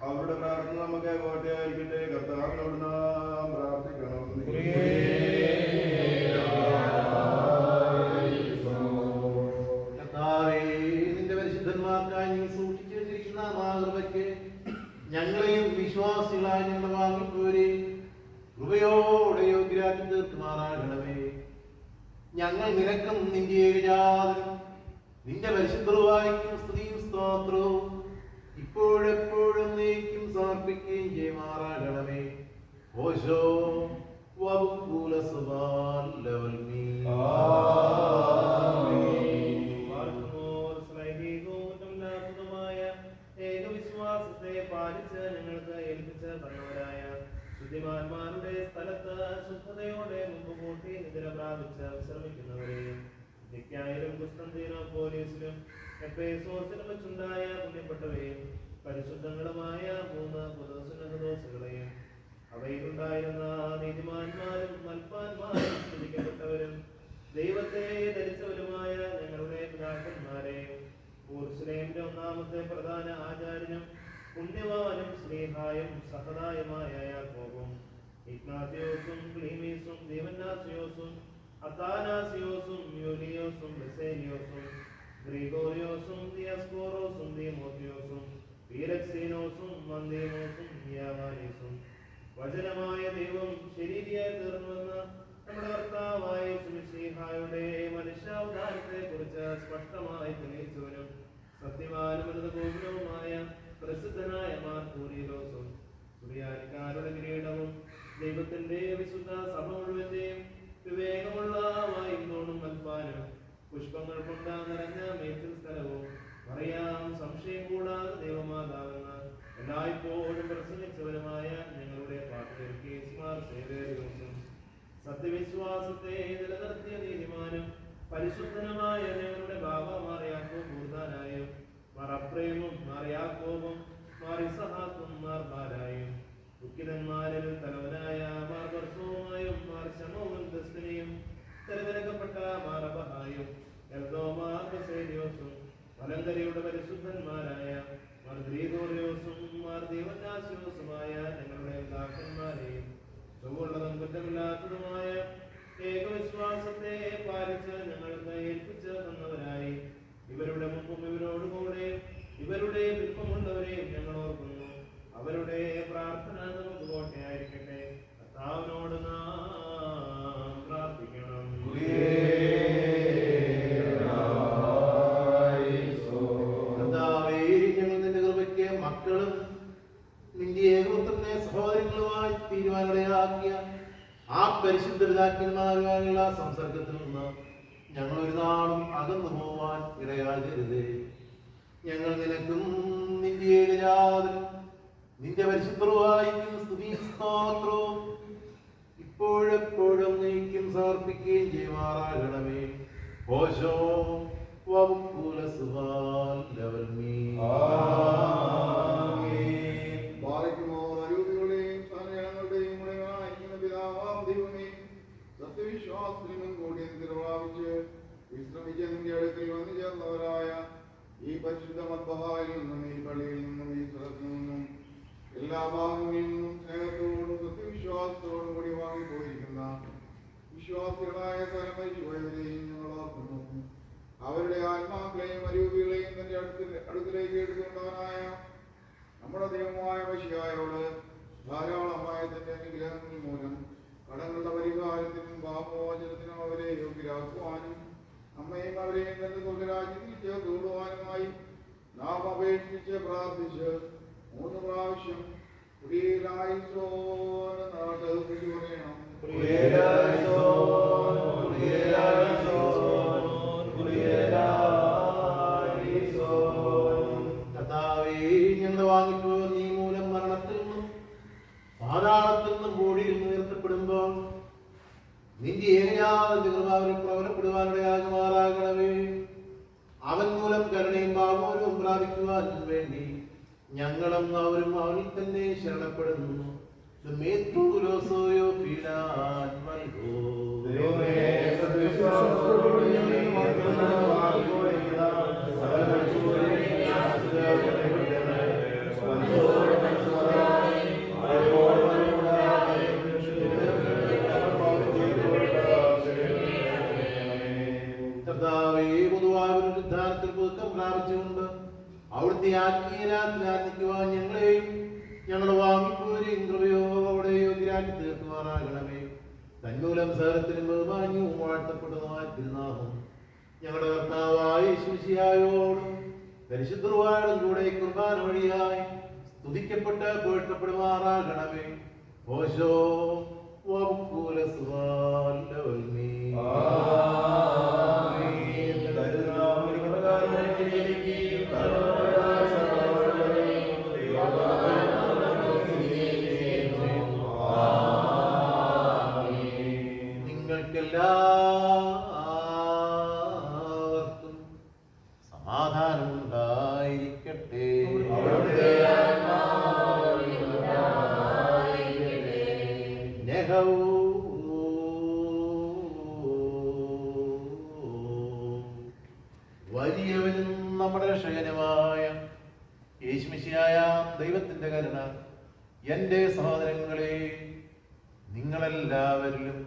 അവരുടെ പ്രാർത്ഥന നമുക്ക് കോട്ടയായിരിക്കട്ടെ. കർത്താവിനോട് നാം പ്രാർത്ഥിക്കണം. കർത്താവേ, നിന്റെ പരിശുദ്ധന്മാർക്കായി നീ സൂക്ഷിച്ചു വെച്ചിരിക്കുന്ന മാതൃകയ്ക്ക് ഞങ്ങളെയും വിശ്വാസികളായ ഞങ്ങളുടെ വാങ്ങിപ്പോരെ കൃപയോടെ യോഗ്യരാക്കി തീർക്കുമാറാകണമേ. ഞങ്ങൾ നിനക്കും നിന്റെ ഏകജാതനും നിന്റെ പരിശുദ്ധവായിക്കും സ്തുതിയും സ്തോത്രവും ഇപ്പോഴെപ്പോഴും നീക്കും സമർപ്പിക്കുകയും ചെയ്യുമാറാകണമേ. ഓശോ വബുക്കുല സുബാലവൽമീ. ഏകവിശ്വാസത്തെ പാലിച്ച് ഞങ്ങൾക്ക് ഏൽപ്പിച്ച് തന്നവരായ ശുദ്ധിമാന്മാരുടെ സ്ഥലത്ത് ശുദ്ധതയോടെ മുമ്പ് കൂട്ടി നിദ്ര പ്രാപിച്ച് വിശ്രമിക്കുന്നവരെയും നിക്കായിലും കുസ്തന്തീനോപോലിസിലും എഫേസോസിലും വെച്ചുണ്ടായ പുണ്യപ്പെട്ടവയും പരിശുദ്ധങ്ങളുമായ 3 പൊതുസുന്നതദോസുകളെയും അവയിലുണ്ടായിരുന്ന നീതിമാന്മാരും മൽപ്പാന്മാരും സ്തുതിക്കപ്പെട്ടവരും ദൈവത്തെ ധരിച്ചവരുമായ ഞങ്ങളുടെ പിതാക്കന്മാരെയും യെരൂശലേമിന്റെ ഒന്നാമത്തെ പ്രധാന ആചാര്യനും പുണ്യവാനും സ്നേഹായും സഹതായുമായ യാക്കോബും ഇഗ്നാത്തിയോസും ക്ലീമീസും ദീവന്നാസിയോസും അത്താനാസിയോസും യൂലിയോസും ബെസേലിയോസും ഗ്രിഗോറിയോസും ദിയസ്കോറോസും ദീമോത്തിയോസും പീരക്സീനോസും മന്ദീമോസും യാവാനീസും വചനമായ ദൈവം ശരീരിയായി തീർന്നുവെന്ന് നമ്മുടെ കർത്താവായ യേശുമിശിഹായുടെ മനുഷ്യാവതാരത്തെ കുറിച്ച് സ്പഷ്ടമായി തെളിയിച്ചവനും സത്യവാനും ഗോപുരവുമായ പ്രസിദ്ധനായ മാർ കൂറിലോസും സുറിയാനിക്കാരുടെ കിരീടവും ദൈവത്തിന്റെ വിശുദ്ധ സഭ മുഴുവന്റെയും വിവേകമുള്ള വായുന്നോണും മൽപ്പാനും പുഷ്പങ്ങൾ കൊണ്ട് നിറഞ്ഞ മേച്ചിൽ സ്ഥലവും പറയാം സംശയം കൂടാതെ ദൈവമാതാവെന്ന് എല്ലായ്പ്പോഴും പ്രസംഗിച്ചവരുമായ ഞങ്ങളുടെ പാട്ടുമാർ സേവേരിയോസും സത്യവിശ്വാസത്തെ നിലനിർത്തിയ നീതിമാനും പരിശുദ്ധനുമായ ഞങ്ങളുടെ ബാബാമാർ യാക്കോബ് ബൂർദാനായും മാർ അപ്രേമും മാർ യാക്കോബും മാർ ഇസഹാക്കും മാർ ബാലായും ദുഃഖിതന്മാരിൽ തലവനായ മാർ ബർസോമായും മാർ ശമോവും ദസ്തനെയും തിരഞ്ഞെടുക്കപ്പെട്ട മാർ അബഹായും എൽദോമാർ ബസേലിയോസും വലങ്കരയുടെ പരിശുദ്ധന്മാരായ മാർ ഗ്രീഗോറിയോസും മാർ ദീവന്നാസിയോസുമായ ഞങ്ങളുടെ പിതാക്കന്മാരെയും ചൊവ്വുള്ളതും കുറ്റമില്ലാത്തതുമായ ഏകവിശ്വാസത്തെ പാലിച്ച് ഞങ്ങൾക്ക് ഏൽപ്പിച്ച് തന്നവരായി ഇവരുടെ മുമ്പും ഇവരോടുകൂടെ ഇവരുടെ വിൽപ്പമുള്ളവരെയും ഞങ്ങൾ ഓർക്കുന്നു. അവരുടെ പ്രാർത്ഥന നമുക്ക് കോട്ടയായിരിക്കട്ടെ. കർത്താവിനോട് നാം പ്രാർത്ഥിക്കണം. കർത്താവേ, ഞങ്ങൾ നിന്റെ കൃപയ്ക്ക് മക്കളും നിന്റെ ഏകപുത്രനെ സഹോദരങ്ങളുമായി തീരുമാനങ്ങളാക്കിയ ആ പരിശുദ്ധ പിതാക്കന്മാരുമായുള്ള സംസർഗത്തിൽ നിന്ന് ഞങ്ങൾ ഒരു നാളും അകന്നു പോവാൻ ഇടയാകരുതേ. ഞങ്ങൾ നിനക്കും നിന്റെ ഏകജാതനും നിന്റെ പരിശുദ്ധവായിക്കും സ്തുതിയും സ്തോത്രവും ഇപ്പോഴെപ്പോഴും നീക്കും സമർപ്പിക്കുകയും ചെയ്യുമാറാകണമേ. ഓശോ വകുല സുഹാൽ ലെവൽ മീ ബാലയ്ക്കുമോ അരൂപികളുടെയും സ്ഥാനങ്ങളുടെയും ഉടയവനായിരിക്കുന്ന പിതാവാം ദൈവമേ, സത്യവിശ്വാസത്തിനും കൂടി പ്രാപിച്ച് വിശ്രമിച്ച നിന്റെ അടുക്കൽ വന്നു ചേർന്നവരായ ഈ പരിശുദ്ധ മദ്ബഹായിൽ നിന്നും ഈ പള്ളിയിൽ നിന്നും ഈ സ്ഥലത്തു നിന്നും എല്ലാ ഭാഗങ്ങളിൽ നിന്നും സ്നേഹത്തോടും സത്യവിശ്വാസത്തോടും കൂടി വാങ്ങിപ്പോയിരിക്കുന്ന വിശ്വാസികളായ പരമരിശുവരെയും ഞങ്ങൾ ഓർക്കുന്നു. അവരുടെ ആത്മാക്കളെയും അരൂപികളെയും തന്റെ അടുക്കിലേക്ക് എടുത്തുകൊണ്ടവനായ നമ്മുടെ ദൈവമായ മശിഹായോട് ധാരാളമായ തന്റെ അനുഗ്രഹങ്ങൾ മൂലം കടങ്ങളുടെ പരിഹാരത്തിനും പാപമോചനത്തിനും അവരെ യോഗ്യരാക്കുവാനും നമ്മയും അവരെയും തന്റെ സ്വർഗരാജ്യത്തിൽ ചേർത്തുകൊള്ളുവാനുമായി നാം അപേക്ഷിച്ച് പ്രാർത്ഥിച്ച് 3 പ്രാവശ്യം പറയണം. ഞങ്ങൾ വാങ്ങിപ്പോ നീ മൂലം മരണത്തിൽ നിന്നും പാതാളത്തിൽ നിന്നും ബോഡിയിൽ നിന്ന് ഉയർത്തപ്പെടുമ്പോൾ നിന്റെ ഏകജാതന്റെ കൃപാവരിൽ പ്രബലപ്പെടുവാനിടയാകുമാറാകണമേ. അവൻ മൂലം കരുണയും പാപോരവും പ്രാപിക്കുവാൻ വേണ്ടി ഞങ്ങളും അവരും അവനിൽ തന്നെ ശരണപ്പെടുന്നു. പ്രാപിച്ചുകൊണ്ട് അവിടുത്തെ ആത്മീയരാത്രിക്കുവാൻ ഞങ്ങളെയും ഞങ്ങളുടെ വാങ്ങിപ്പോരെയും കൃപയോടെ യോഗ്യരാക്കി തീർക്കുവാനാകണമേ. തന്മൂലം സകലത്തിനും ബഹുമാന്യവും വാഴ്ത്തപ്പെടുന്നതായ തിരുനാമം ഞങ്ങളുടെ കർത്താവായ യേശുമിശിഹായോടും പരിശുദ്ധരുവായോടും കൂടെ കുർബാന വഴിയായി സ്തുതിക്കപ്പെട്ട് പുകഴ്ത്തപ്പെടുമാറാകണമേ. ഓശോ വകുല സുഹാൽ ലെവൽ മീ നിങ്ങൾക്കെല്ലാവർക്കും സമാധാനം ഉണ്ടായിരിക്കട്ടെ. വലിയവനും നമ്മുടെ രക്ഷകനുമായ യേശുമിശിഹായ ദൈവത്തിന്റെ കരുണ എന്റെ സഹോദരങ്ങളെ നിങ്ങളെല്ലാവരിലും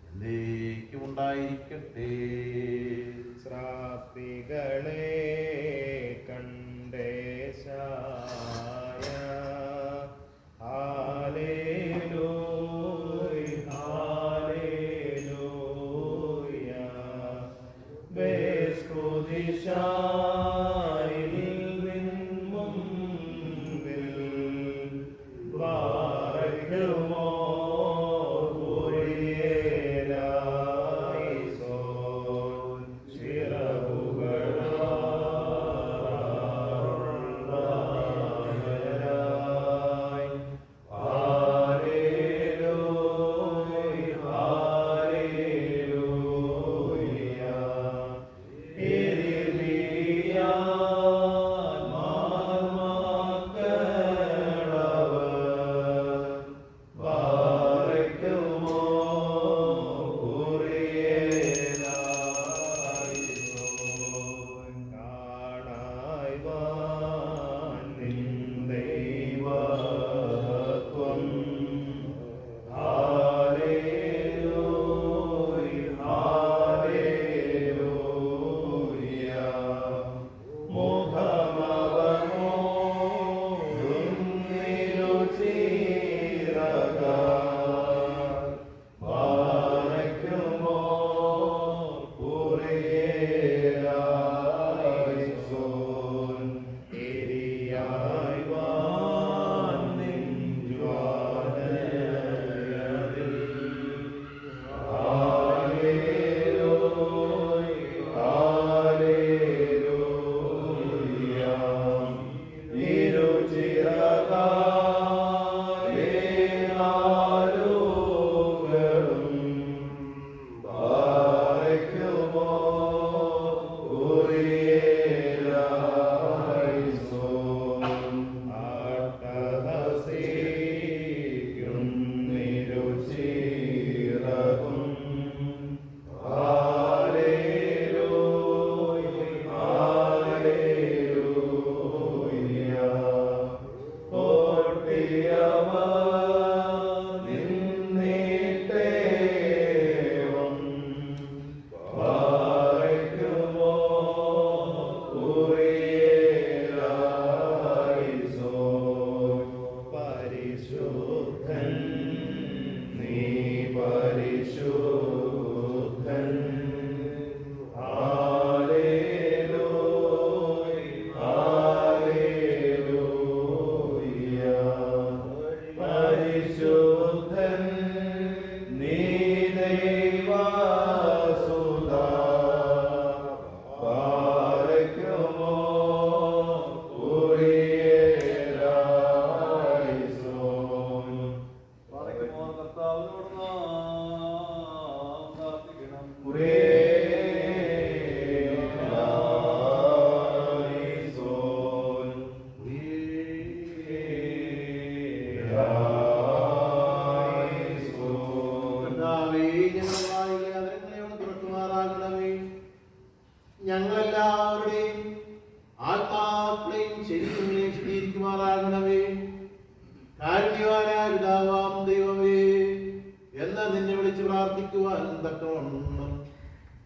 എന്നേക്കും ഉണ്ടായിരിക്കട്ടെ. ശ്രാപ്പികളെ കണ്ടേശായ ഹല്ലേലൂയ ഹല്ലേലൂയ ബേസ്കുദിശായിൽ മുൻപിൽ ബാറക്കുമോ കുരിയേലായിസോ ചിറകുകളാൽ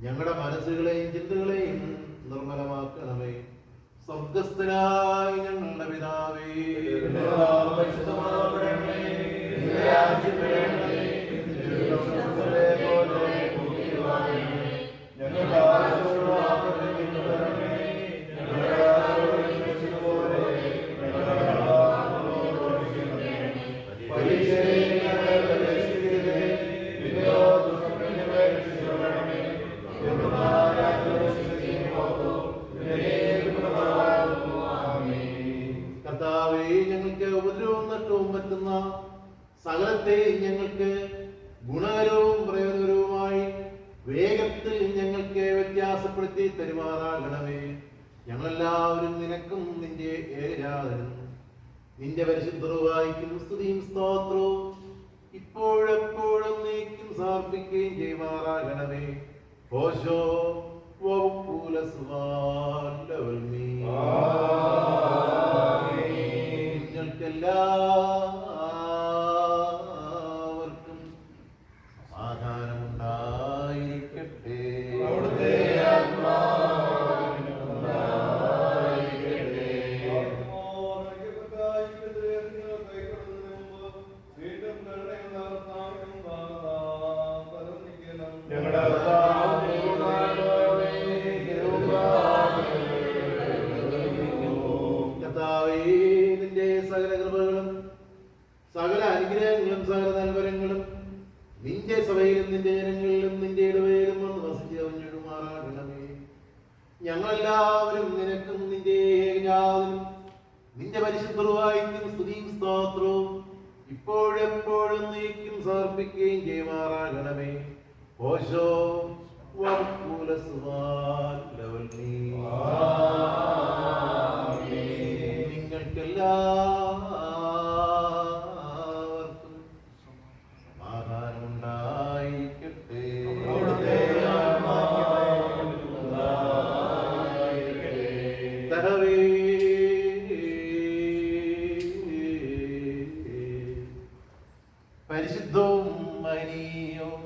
ഞങ്ങളുടെ മനസ്സുകളെയും ചിന്തകളെയും നിർമ്മലമാക്കണമേ. സ്വർഗസ്ഥനായ ഞങ്ങളുടെ പിതാവേ, കർത്താവേ, ഞങ്ങൾക്ക് ഉപദ്രവവും നഷ്ടവും പറ്റുന്ന സകലത്തെയും ഞങ്ങൾക്ക് ഗുണകരവും പ്രയോജനകരവുമായി വേഗത്തിൽ ഞങ്ങൾക്ക് വ്യത്യാസപ്പെടുത്തി തരുമാറാകണമേ. ഞങ്ങളെല്ലാവരും നിനക്കും നിന്റെ ഏകജാതനും നിന്റെ പരിശുദ്ധവായിക്കും സ്തുതിയും സ്തോത്രവും ഇപ്പോഴെപ്പോഴും നീക്കും സമർപ്പിക്കുകയും ചെയ്യുമാറാകണമേ. ഓശോ നിങ്ങൾക്കെല്ലാവർക്കും സമാധാനമുണ്ടായിരിക്കട്ടെ. കർത്താവേ, നിന്റെ സകല കൃപകളും സകല അനുഗ്രഹങ്ങളും സകല നൽവരങ്ങളും നിന്റെ സഭയിലും നിന്റെ ജനങ്ങളിലും നിന്റെ ഇടവേലും വന്ന് വസിച്ച് അവഞ്ഞിടുമാറാകണമേ. ഞങ്ങളെല്ലാവരും നിനക്കും നിന്റെ ഏകജാതനും നിന്റെ പരിശുദ്ധവായിക്കും സ്തുതിയും സ്തോത്രവും ഇപ്പോഴെപ്പോഴും നീക്കും സമർപ്പിക്കുകയും ചെയ്യുമാറാകണമേ. ഓശോ നിങ്ങൾക്കെല്ലാവർക്കും സമാധാനമുണ്ടായിരിക്കട്ടെ. തഹവേ പരിശുദ്ധവും മഹനീയവും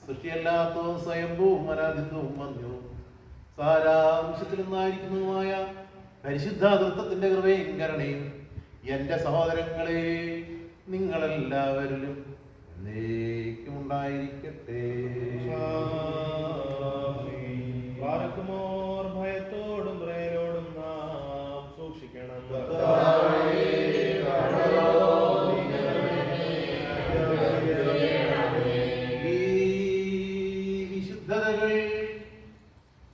സൃഷ്ടിയല്ലാത്തതും സ്വയംഭൂവും അനാദിത്വവും വന്യവും സാരാംശത്തിൽ നിന്നായിരിക്കുന്നതുമായ പരിശുദ്ധാതൃത്വത്തിന്റെ കൃപയും കരുണയും എന്റെ സഹോദരങ്ങളെ നിങ്ങളെല്ലാവരിലും എന്നേക്കും ഉണ്ടായിരിക്കട്ടെ. ഭയത്തോടും പ്രേരോടും നാം സൂക്ഷിക്കണം.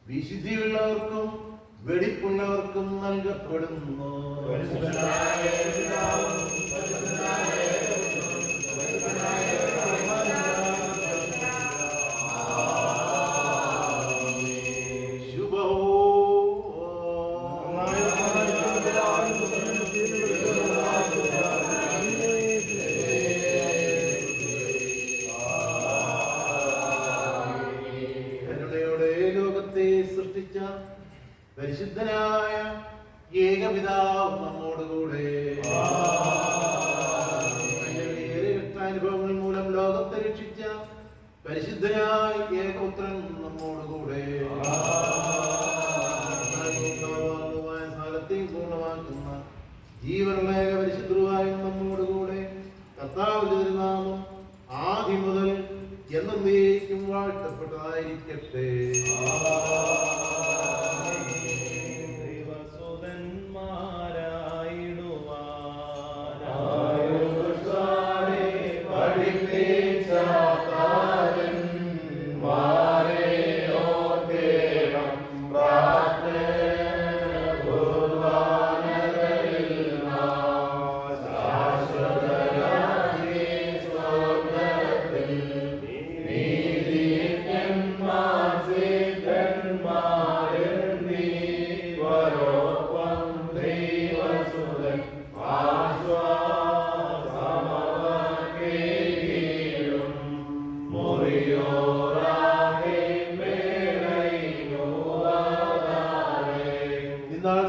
വിശുദ്ധിയുള്ളവർക്കും വെടിപ്പുള്ളവർക്കും നൽകപ്പെടുന്നു. സൃഷ്ടിച്ച പരിശുദ്ധനായ ഏകപിതാവ് നമ്മോടുകൂടെ അനുഭവങ്ങൾ മൂലം ലോകത്തെ രക്ഷിച്ച പരിശുദ്ധനായ ഏകപുത്രൻ നമ്മോടുകൂടെ കാലത്തെയും പൂർണ്ണമാക്കുന്ന ജീവനുള്ള ഏക പരിശുദ്ധവായും നമ്മോടുകൂടെ കർത്താവ് തിരുനാമം ആദ്യം മുതൽ എന്നേക്കും വാഴ്ത്തപ്പെട്ടതായിരിക്കട്ടെ.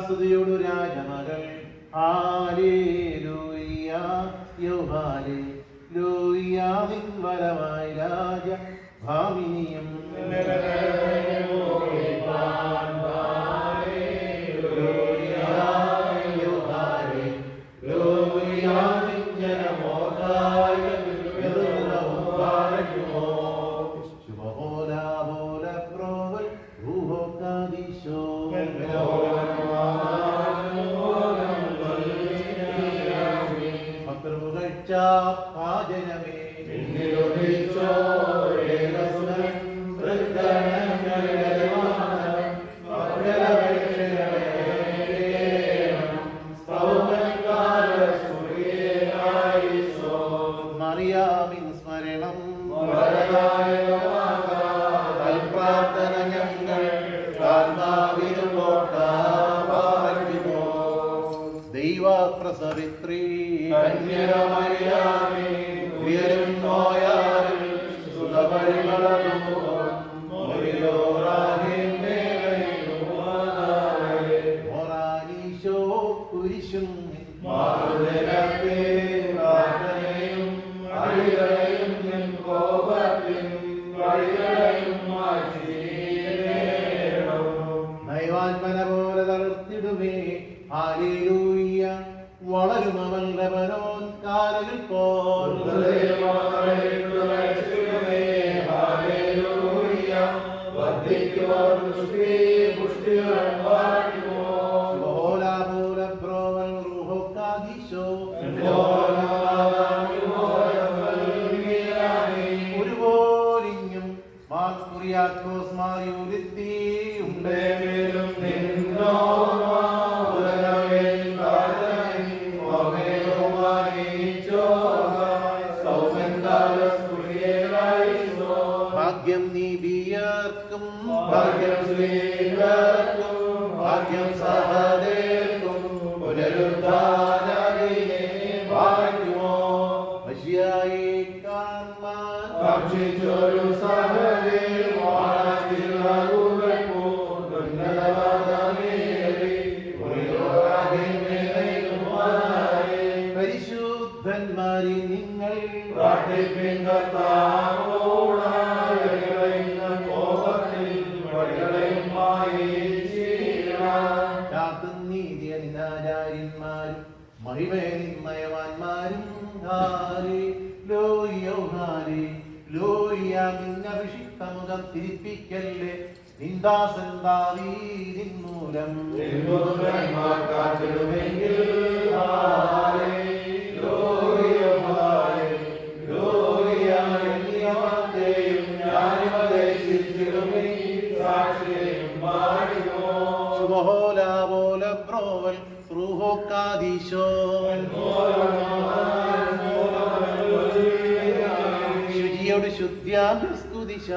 സ്തുതിയോടു രാജമകൾ ഹല്ലേലൂയ യോഹാലേലൂയ നിൻ വരമായി രാജ ഭാമിനിയം സവിത്രീ കന്യകമറിയാമേ, ഉയരുന്നോയാൽ സുഖപരിമളധൂപം മുറിയോറാഹിന്റെ കൈയുമാതാവേ. മോറാനീശോ കുരിശും മാറുനിരപ്പേ പ്രാർത്ഥനയും അടികളെയും നിൻ കോപത്തിൻ വഴികളെയും മാറ്റിയിടേണം. നൈവാത്മന പോലെ തളർത്തിടുമേ ഹല്ലേലൂയ. വളരും അവൻ ലബനോൻ കാരകൾ പോൽ. ശുഭോലാമൂലബ്രോവൽ റൂഹോക്കാദീശോ. ഒരുപോലിഞ്ഞും മാർക്കുറിയാക്കോസ് മാറിയുരുത്തി ഉണ്ടേ മേലും നിന്നോ ഭാഗ്യം നീബിയർക്കും ഭാഗ്യം ശ്രീകർക്കും ഭാഗ്യം സഹദേർക്കും പുനരുദ്ധാനദിനെ ഭാഗ്യമോ. മശിയായെ കാൺമാൻ ഭക്ഷിച്ചൊരു സഹദേ പരിശുദ്ധന്മാരി നിങ്ങൾ പ്രാർത്ഥിപ്പിൻ കർത്താവോടായി കോപത്തിൽ വഴികളെയും ചാത്തും നീതിയനിതാചാര്യന്മാരും മഹിമേന്മയവാന്മാരും നിന്നഭിഷിക്തമുഖം തിരിപ്പിക്കല്ലേ നിന്ദാസൻ ദാവീദിൻ മൂലം. കാത്തിടുമെങ്കിൽ ശുഭോലാബോലബ്രോവൽ റൂഹോക്കാദീശോ. ശുചിയോട് ശുദ്ധ്യാസ്തുതിശ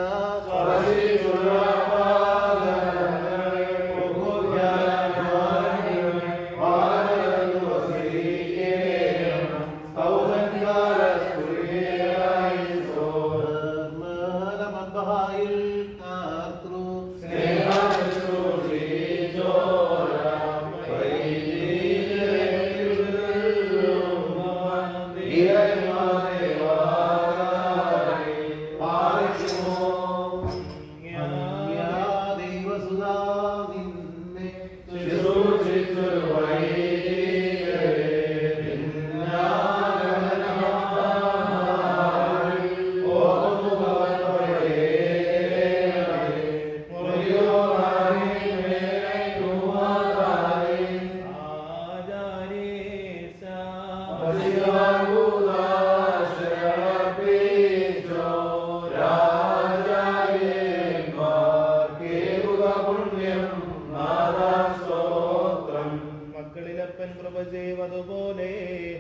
മക്കളിലപ്പൻ കൃപ ചെയ്വതുപോലെ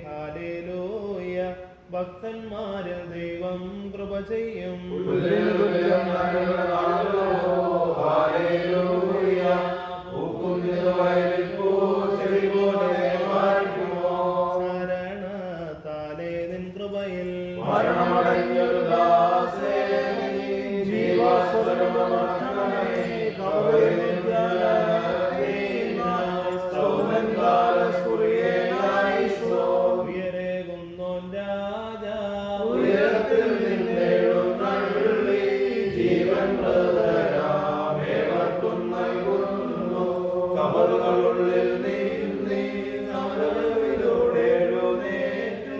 ഹല്ലേലൂയ. ഭക്തന്മാരിൽ ദൈവം കൃപ ചെയ്യും. ശരണത്താലേ നിൻ കൃപയിൽ മരണമടഞ്ഞൊരു ദാസേ ഉയരേകുന്നോൻ രാജാ ഉയരത്തിൽ നിന്നെഴുന്നള്ളി ജീവൻ പ്രദരാമേവർക്കും നൽകുന്നു. കബറുകളുള്ളിൽ നീന്തി നരകത്തിലൂടെ എഴുന്നേറ്റ്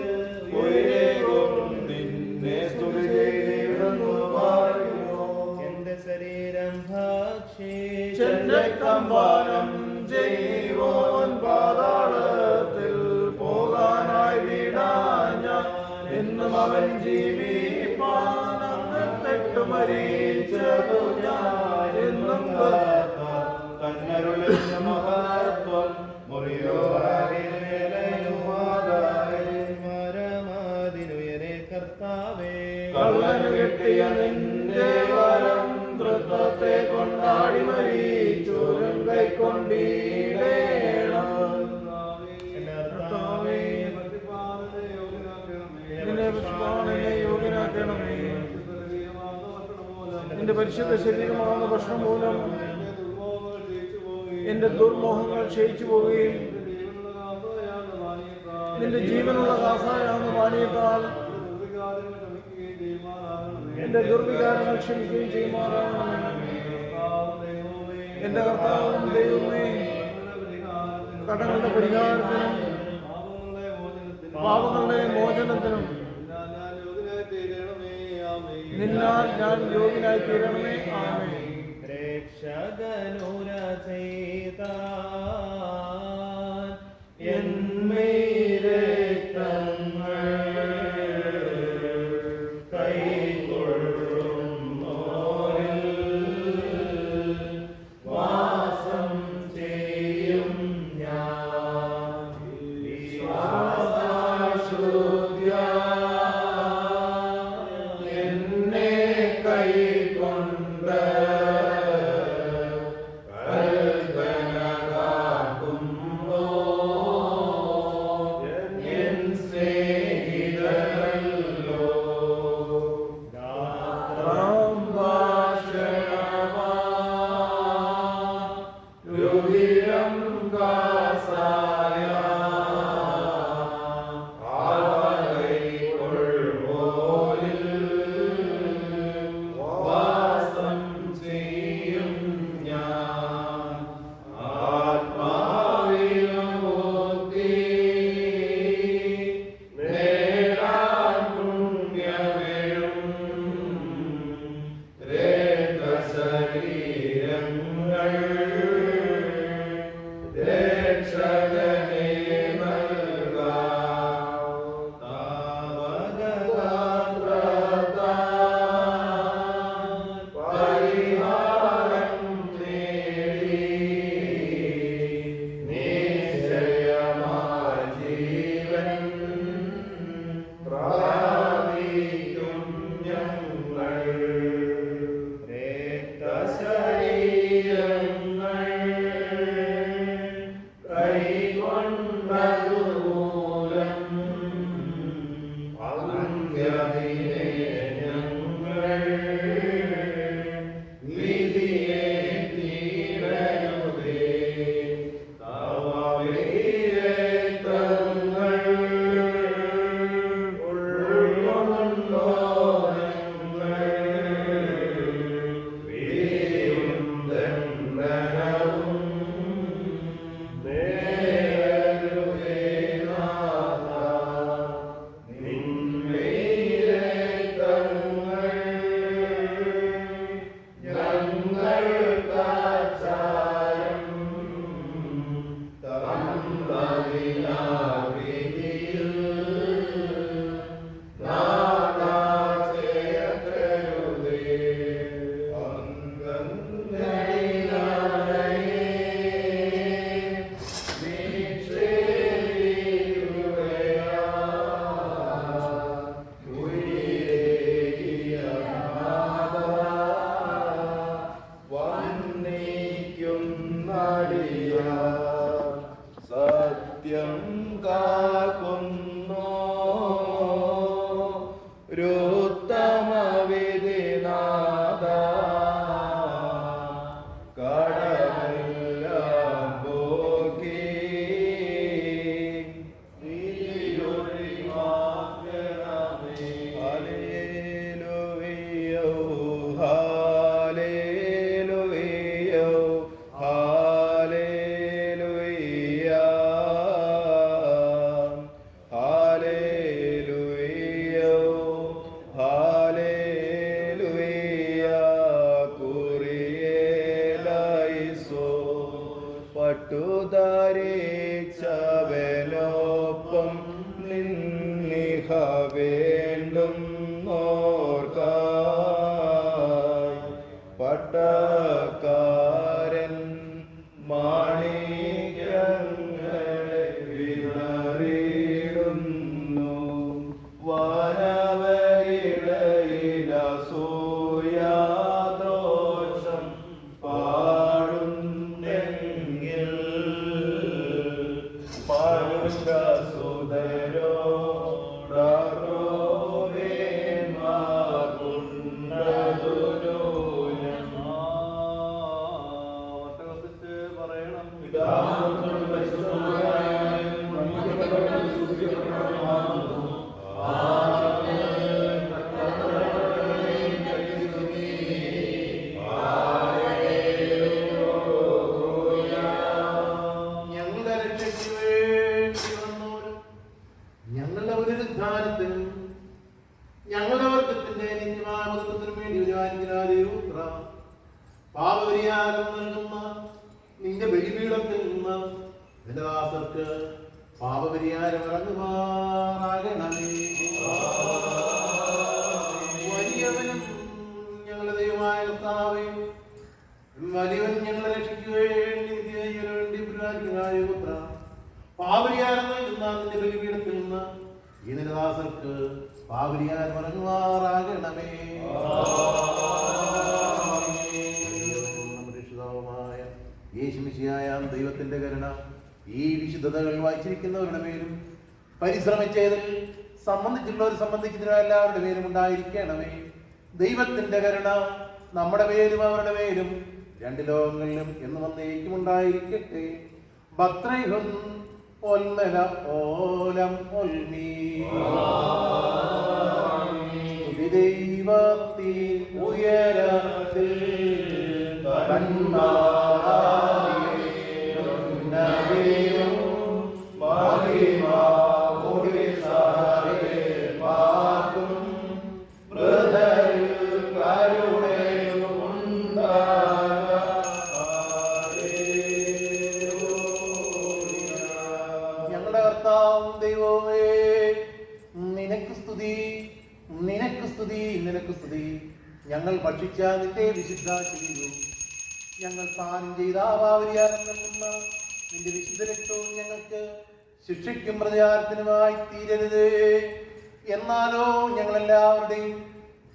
ഉയരേകും നിന്നെ സ്തുതി ചെയ്തിടുന്നു പാടുന്നു. എന്റെ ശരീരം ഭക്ഷിച്ച് ചെന്നക്കമ്പാനം ചെയ്യുവോൻ പാതാളത്തിൽ പോകാനായി വിടാഞ്ഞ എന്നും അവൻ ജീവിപ്പാൻ അന്നത്തെട്ടു മരിച്ചതു ഞാൻ എന്നും കന്നരുളിൽ മഹത്വം മരമാതിനുയരെ കർത്താവേ കള്ളനു കിട്ടിയ നിന്റെ വരം തൃത്വത്തെ കൊണ്ടാടി മരിച്ചോരും കൈക്കൊണ്ടീടേണം. കർത്താവേ കേൾക്കണമേ. നിന്റെ പരിശുദ്ധ ശരീരമാകുന്ന ഭക്ഷണം മൂലം എന്റെ ദുർമോഹങ്ങൾ ക്ഷയിച്ചു പോവുകയും നിന്റെ ജീവനുള്ള കാസായാകുന്ന പാനീയത്താൽ എന്റെ ദുർവികാരങ്ങൾ ക്ഷമിക്കുകയും ചെയ്യുമാറാകണമേ. എന്റെ കർത്താവും ദൈവമേ, കടങ്ങളുടെ പരിഹാരത്തിനും പാപങ്ങളുടെ മോചനത്തിനും നിന്നാൽ ഞാൻ യോഗ്യനായി തീരണമേ. ആമേൻ. രക്ഷകനുര ചെയ്താൻ വാസം ചെയ്യും ഞാൻ എന്നെ കൈകൊണ്ട് പട്ടുധരിച്ചവനൊപ്പം നിന്നിഹ വേണ്ടും ഓർക്കായി പട്ടക്കാരൻ മാണിക്യങ്ങളെ വിതറിയിടുന്നു വനവരിടയില സൂയാദോഷം പാടുന്നെങ്കിൽ പരുഷസുതരോ ഡാരോവേന്മാർ ഞങ്ങളുടെ രക്ഷയ്ക്ക് വേണ്ടി വന്നവരും ഞങ്ങളുടെ പുനരുദ്ധാനത്തിനും ഞങ്ങളുടെ വർഗത്തിന്റെ നിത്യമായ മതത്തിനും വേണ്ടി ഒരു പാപപരിഹാരം നൽകുന്ന നിന്റെ ബലിപീഠത്തിൽ നിന്ന് നിന്റെ ദാസർക്ക് പാപപരിഹാരം ഇറങ്ങുമാറാകണമേ. വലിയവനും ഞങ്ങളുടെ ദൈവമായ കർത്താവേ, വലിയവൻ ഞങ്ങളെ രക്ഷിക്ക് വേണ്ടി പാപപരിഹാരം നൽകുന്ന നിന്റെ ബലിപീഠത്തിൽ നിന്ന് ഈ നിന്റെ ദാസർക്ക് പാപപരിഹാരം ഇറങ്ങുമാറാകണമേ. യേശുമിശിഹായ ദൈവത്തിന്റെ കരുണ ഈ വിശുദ്ധതകൾ വായിച്ചിരിക്കുന്നവരുടെ പേരും പരിശ്രമിച്ചതിൽ സംബന്ധിക്കുന്നതിനും എല്ലാവരുടെ പേരും ഉണ്ടായിരിക്കണമേ. ദൈവത്തിന്റെ കരുണ നമ്മുടെ പേരും അവരുടെ പേരും രണ്ട് ലോകങ്ങളിലും എന്ന് വന്നേക്കും ഉണ്ടായിരിക്കട്ടെ. ബത്രൈഹും ഒൽമല ഓലം ഒൽമീ ദൈവത്തിൽ ഉയരത്തിൽ ഞങ്ങളുടെ കർത്താവും ദൈവമേ, നിനക്ക് സ്തുതി, നിനക്ക് സ്തുതി, നിനക്ക് സ്തുതി. ഞങ്ങൾ ഭക്ഷിച്ച നിന്റെ വിശുദ്ധ ശരീരവും ഞങ്ങൾ പാനം ചെയ്ത പാപപരിഹാരം നൽകുന്ന നിന്റെ വിശുദ്ധ രക്തവും ഞങ്ങൾക്ക് ശിക്ഷയ്ക്കും പ്രതികാരത്തിനുമായി തീരരുത്. എന്നാലോ ഞങ്ങളെല്ലാവരുടെയും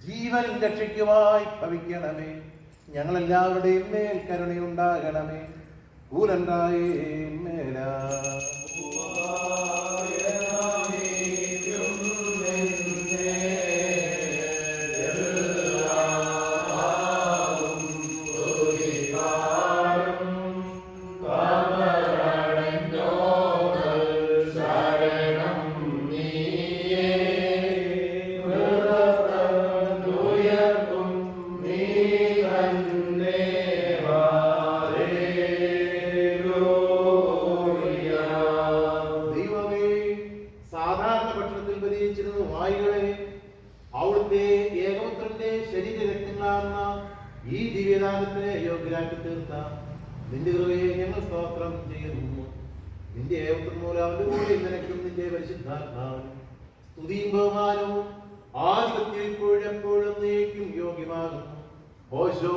ജീവൻ രക്ഷയ്ക്കുമായി ഭവിക്കണമേ. ഞങ്ങളെല്ലാവരുടെയും മേൽ കരുണയുണ്ടാകണമേ. കൂലണ്ടായേ മേലാ അവിടുത്തെ ഏകപുത്രന്റെ ശരീര രക്തങ്ങളാകുന്ന ഈ ദിവ്യദാനത്തിന് യോഗ്യരാക്കി തീർത്ത നിന്റെ കൃപയെ ഞങ്ങൾ സ്തോത്രം ചെയ്യുന്നു. നിന്റെ ഏകപുത്രൻ മൂലം അവന്റെ കൂടെ നിനക്കും നിന്റെ പരിശുദ്ധാത്മാവിനും സ്തുതിയും ബഹുമാനവും ആധിപത്യം ഇപ്പോഴും എപ്പോഴും നീക്കും യോഗ്യമാകുന്നു. ഓശോ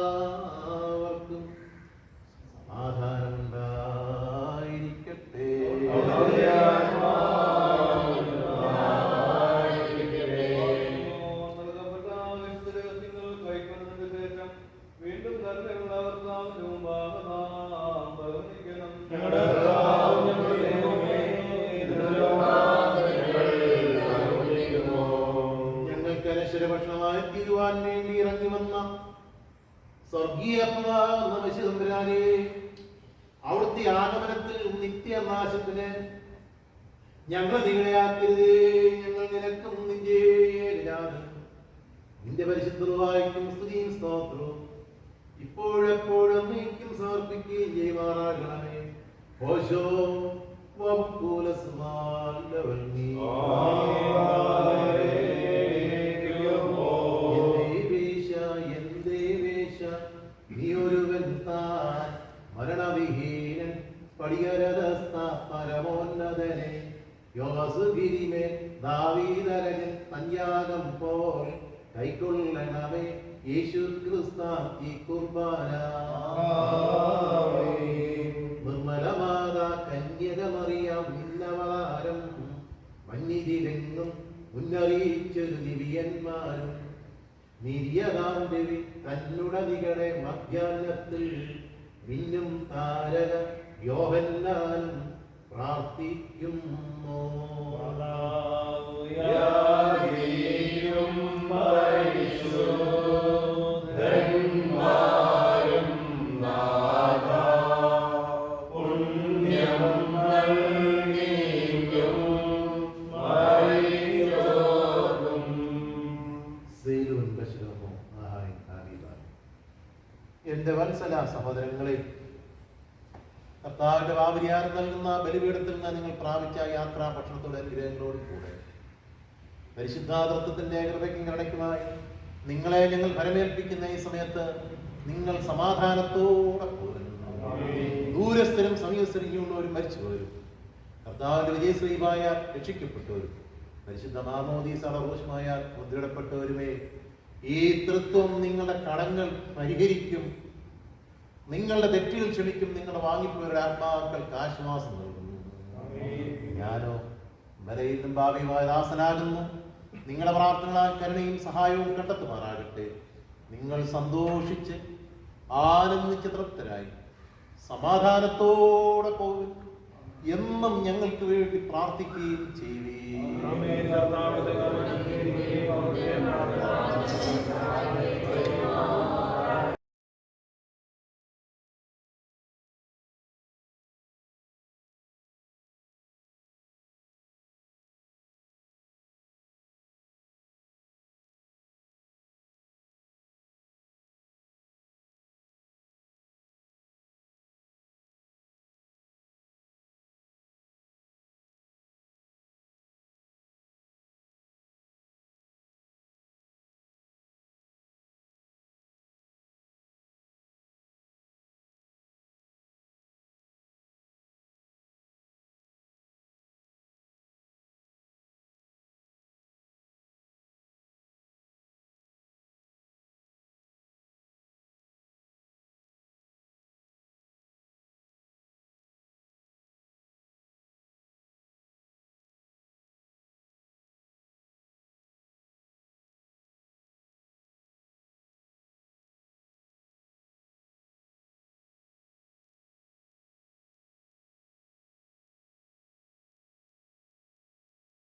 നിങ്ങൾക്കെല്ലാവർക്കും സമാധാനം ഉണ്ടായിരിക്കട്ടെ. ഞങ്ങൾക്ക് അനശ്വര ഭക്ഷണമായി തീരുവാൻ വേണ്ടി ഇറങ്ങി വന്ന സ്വർഗീയ നമശിതമ്പുരാനെ, അവിടുത്തെ ആഗമനത്തിൽ നിത്യനാശത്തിന് ഞങ്ങൾ നിങ്ങളെയാക്കരുതേ. ഞങ്ങൾ നിനക്കും നിന്റെ നിന്റെ പരിശുദ്ധവായിക്കും സ്തുതിയും സ്തോത്രവും ഇപ്പോഴെപ്പോഴും നീക്കും സമർപ്പിക്കുകയും ചെയ്യുമാറാകണമേ. ഓശോ നീയൊരുവൻ താൻ മരണവിഹീനൻ പടിയരതസ്ഥ പരമോന്നതനെ യോസുഗിരിമേൽ ദാവീദരജൻ തന്യാഗം പോൽ കൈക്കൊള്ളണമേ യേശു ക്രിസ്താന്തി കുർബാന. നിർമ്മലമാതാ കന്യകമറിയാം നിന്നവതാരം മഞ്ഞിതിലെങ്ങും മുന്നറിയിച്ചൊരു ദിവ്യന്മാരും നിര്യതാണ്ഡവി തന്നുടനികളെ മധ്യാഹ്നത്തിൽ മിന്നും താരക യോഹന്നാനും പ്രാർത്ഥിക്കുന്നു. സഹോദരങ്ങളെ, കർത്താവിന്റെ വാപരിയാരം നൽകുന്ന ബലിപീഠത്തിൽ നിന്ന് നിങ്ങൾ പ്രാപിച്ച യാത്രാ ഭക്ഷണത്തോടെ അനുഗ്രഹങ്ങളോടും കൂടെ പരിശുദ്ധാതൃത്വത്തിന്റെ കൃപയ്ക്കും കരുണയ്ക്കുമായി നിങ്ങളെ ഞങ്ങൾ ഫലമേൽപ്പിക്കുന്ന ഈ സമയത്ത് നിങ്ങൾ സമാധാനത്തോടെ പോരുന്നു. ദൂരസ്ഥരും സമീപസ്ഥരും മരിച്ചുപോരും, കർത്താവിന്റെ വിജയശ്രീമായ രക്ഷിക്കപ്പെട്ടവരും പരിശുദ്ധ മാമോദീസയുടെ റോഷമായ മുദ്രയിടപ്പെട്ടവരുമേ, ഈ തൃത്വം നിങ്ങളുടെ കടങ്ങൾ പരിഹരിക്കും, നിങ്ങളുടെ തെറ്റുകൾ ക്ഷമിക്കും, നിങ്ങളുടെ വാങ്ങിപ്പോയവരുടെ ആത്മാക്കൾക്ക് ആശ്വാസം നൽകുന്നു. ഞാനോ വരയിലും ഭാവിയുമായ ദാസനാകുന്നു. നിങ്ങളുടെ പ്രാർത്ഥനകളാൽ കരുണയും സഹായവും കണ്ടെത്തുമാറാകട്ടെ. നിങ്ങൾ സന്തോഷിച്ച് ആനന്ദിച്ച് തൃപ്തരായി സമാധാനത്തോടെ പോകും. എന്നും ഞങ്ങൾക്ക് വേണ്ടി പ്രാർത്ഥിക്കുകയും ചെയ്യുവീ.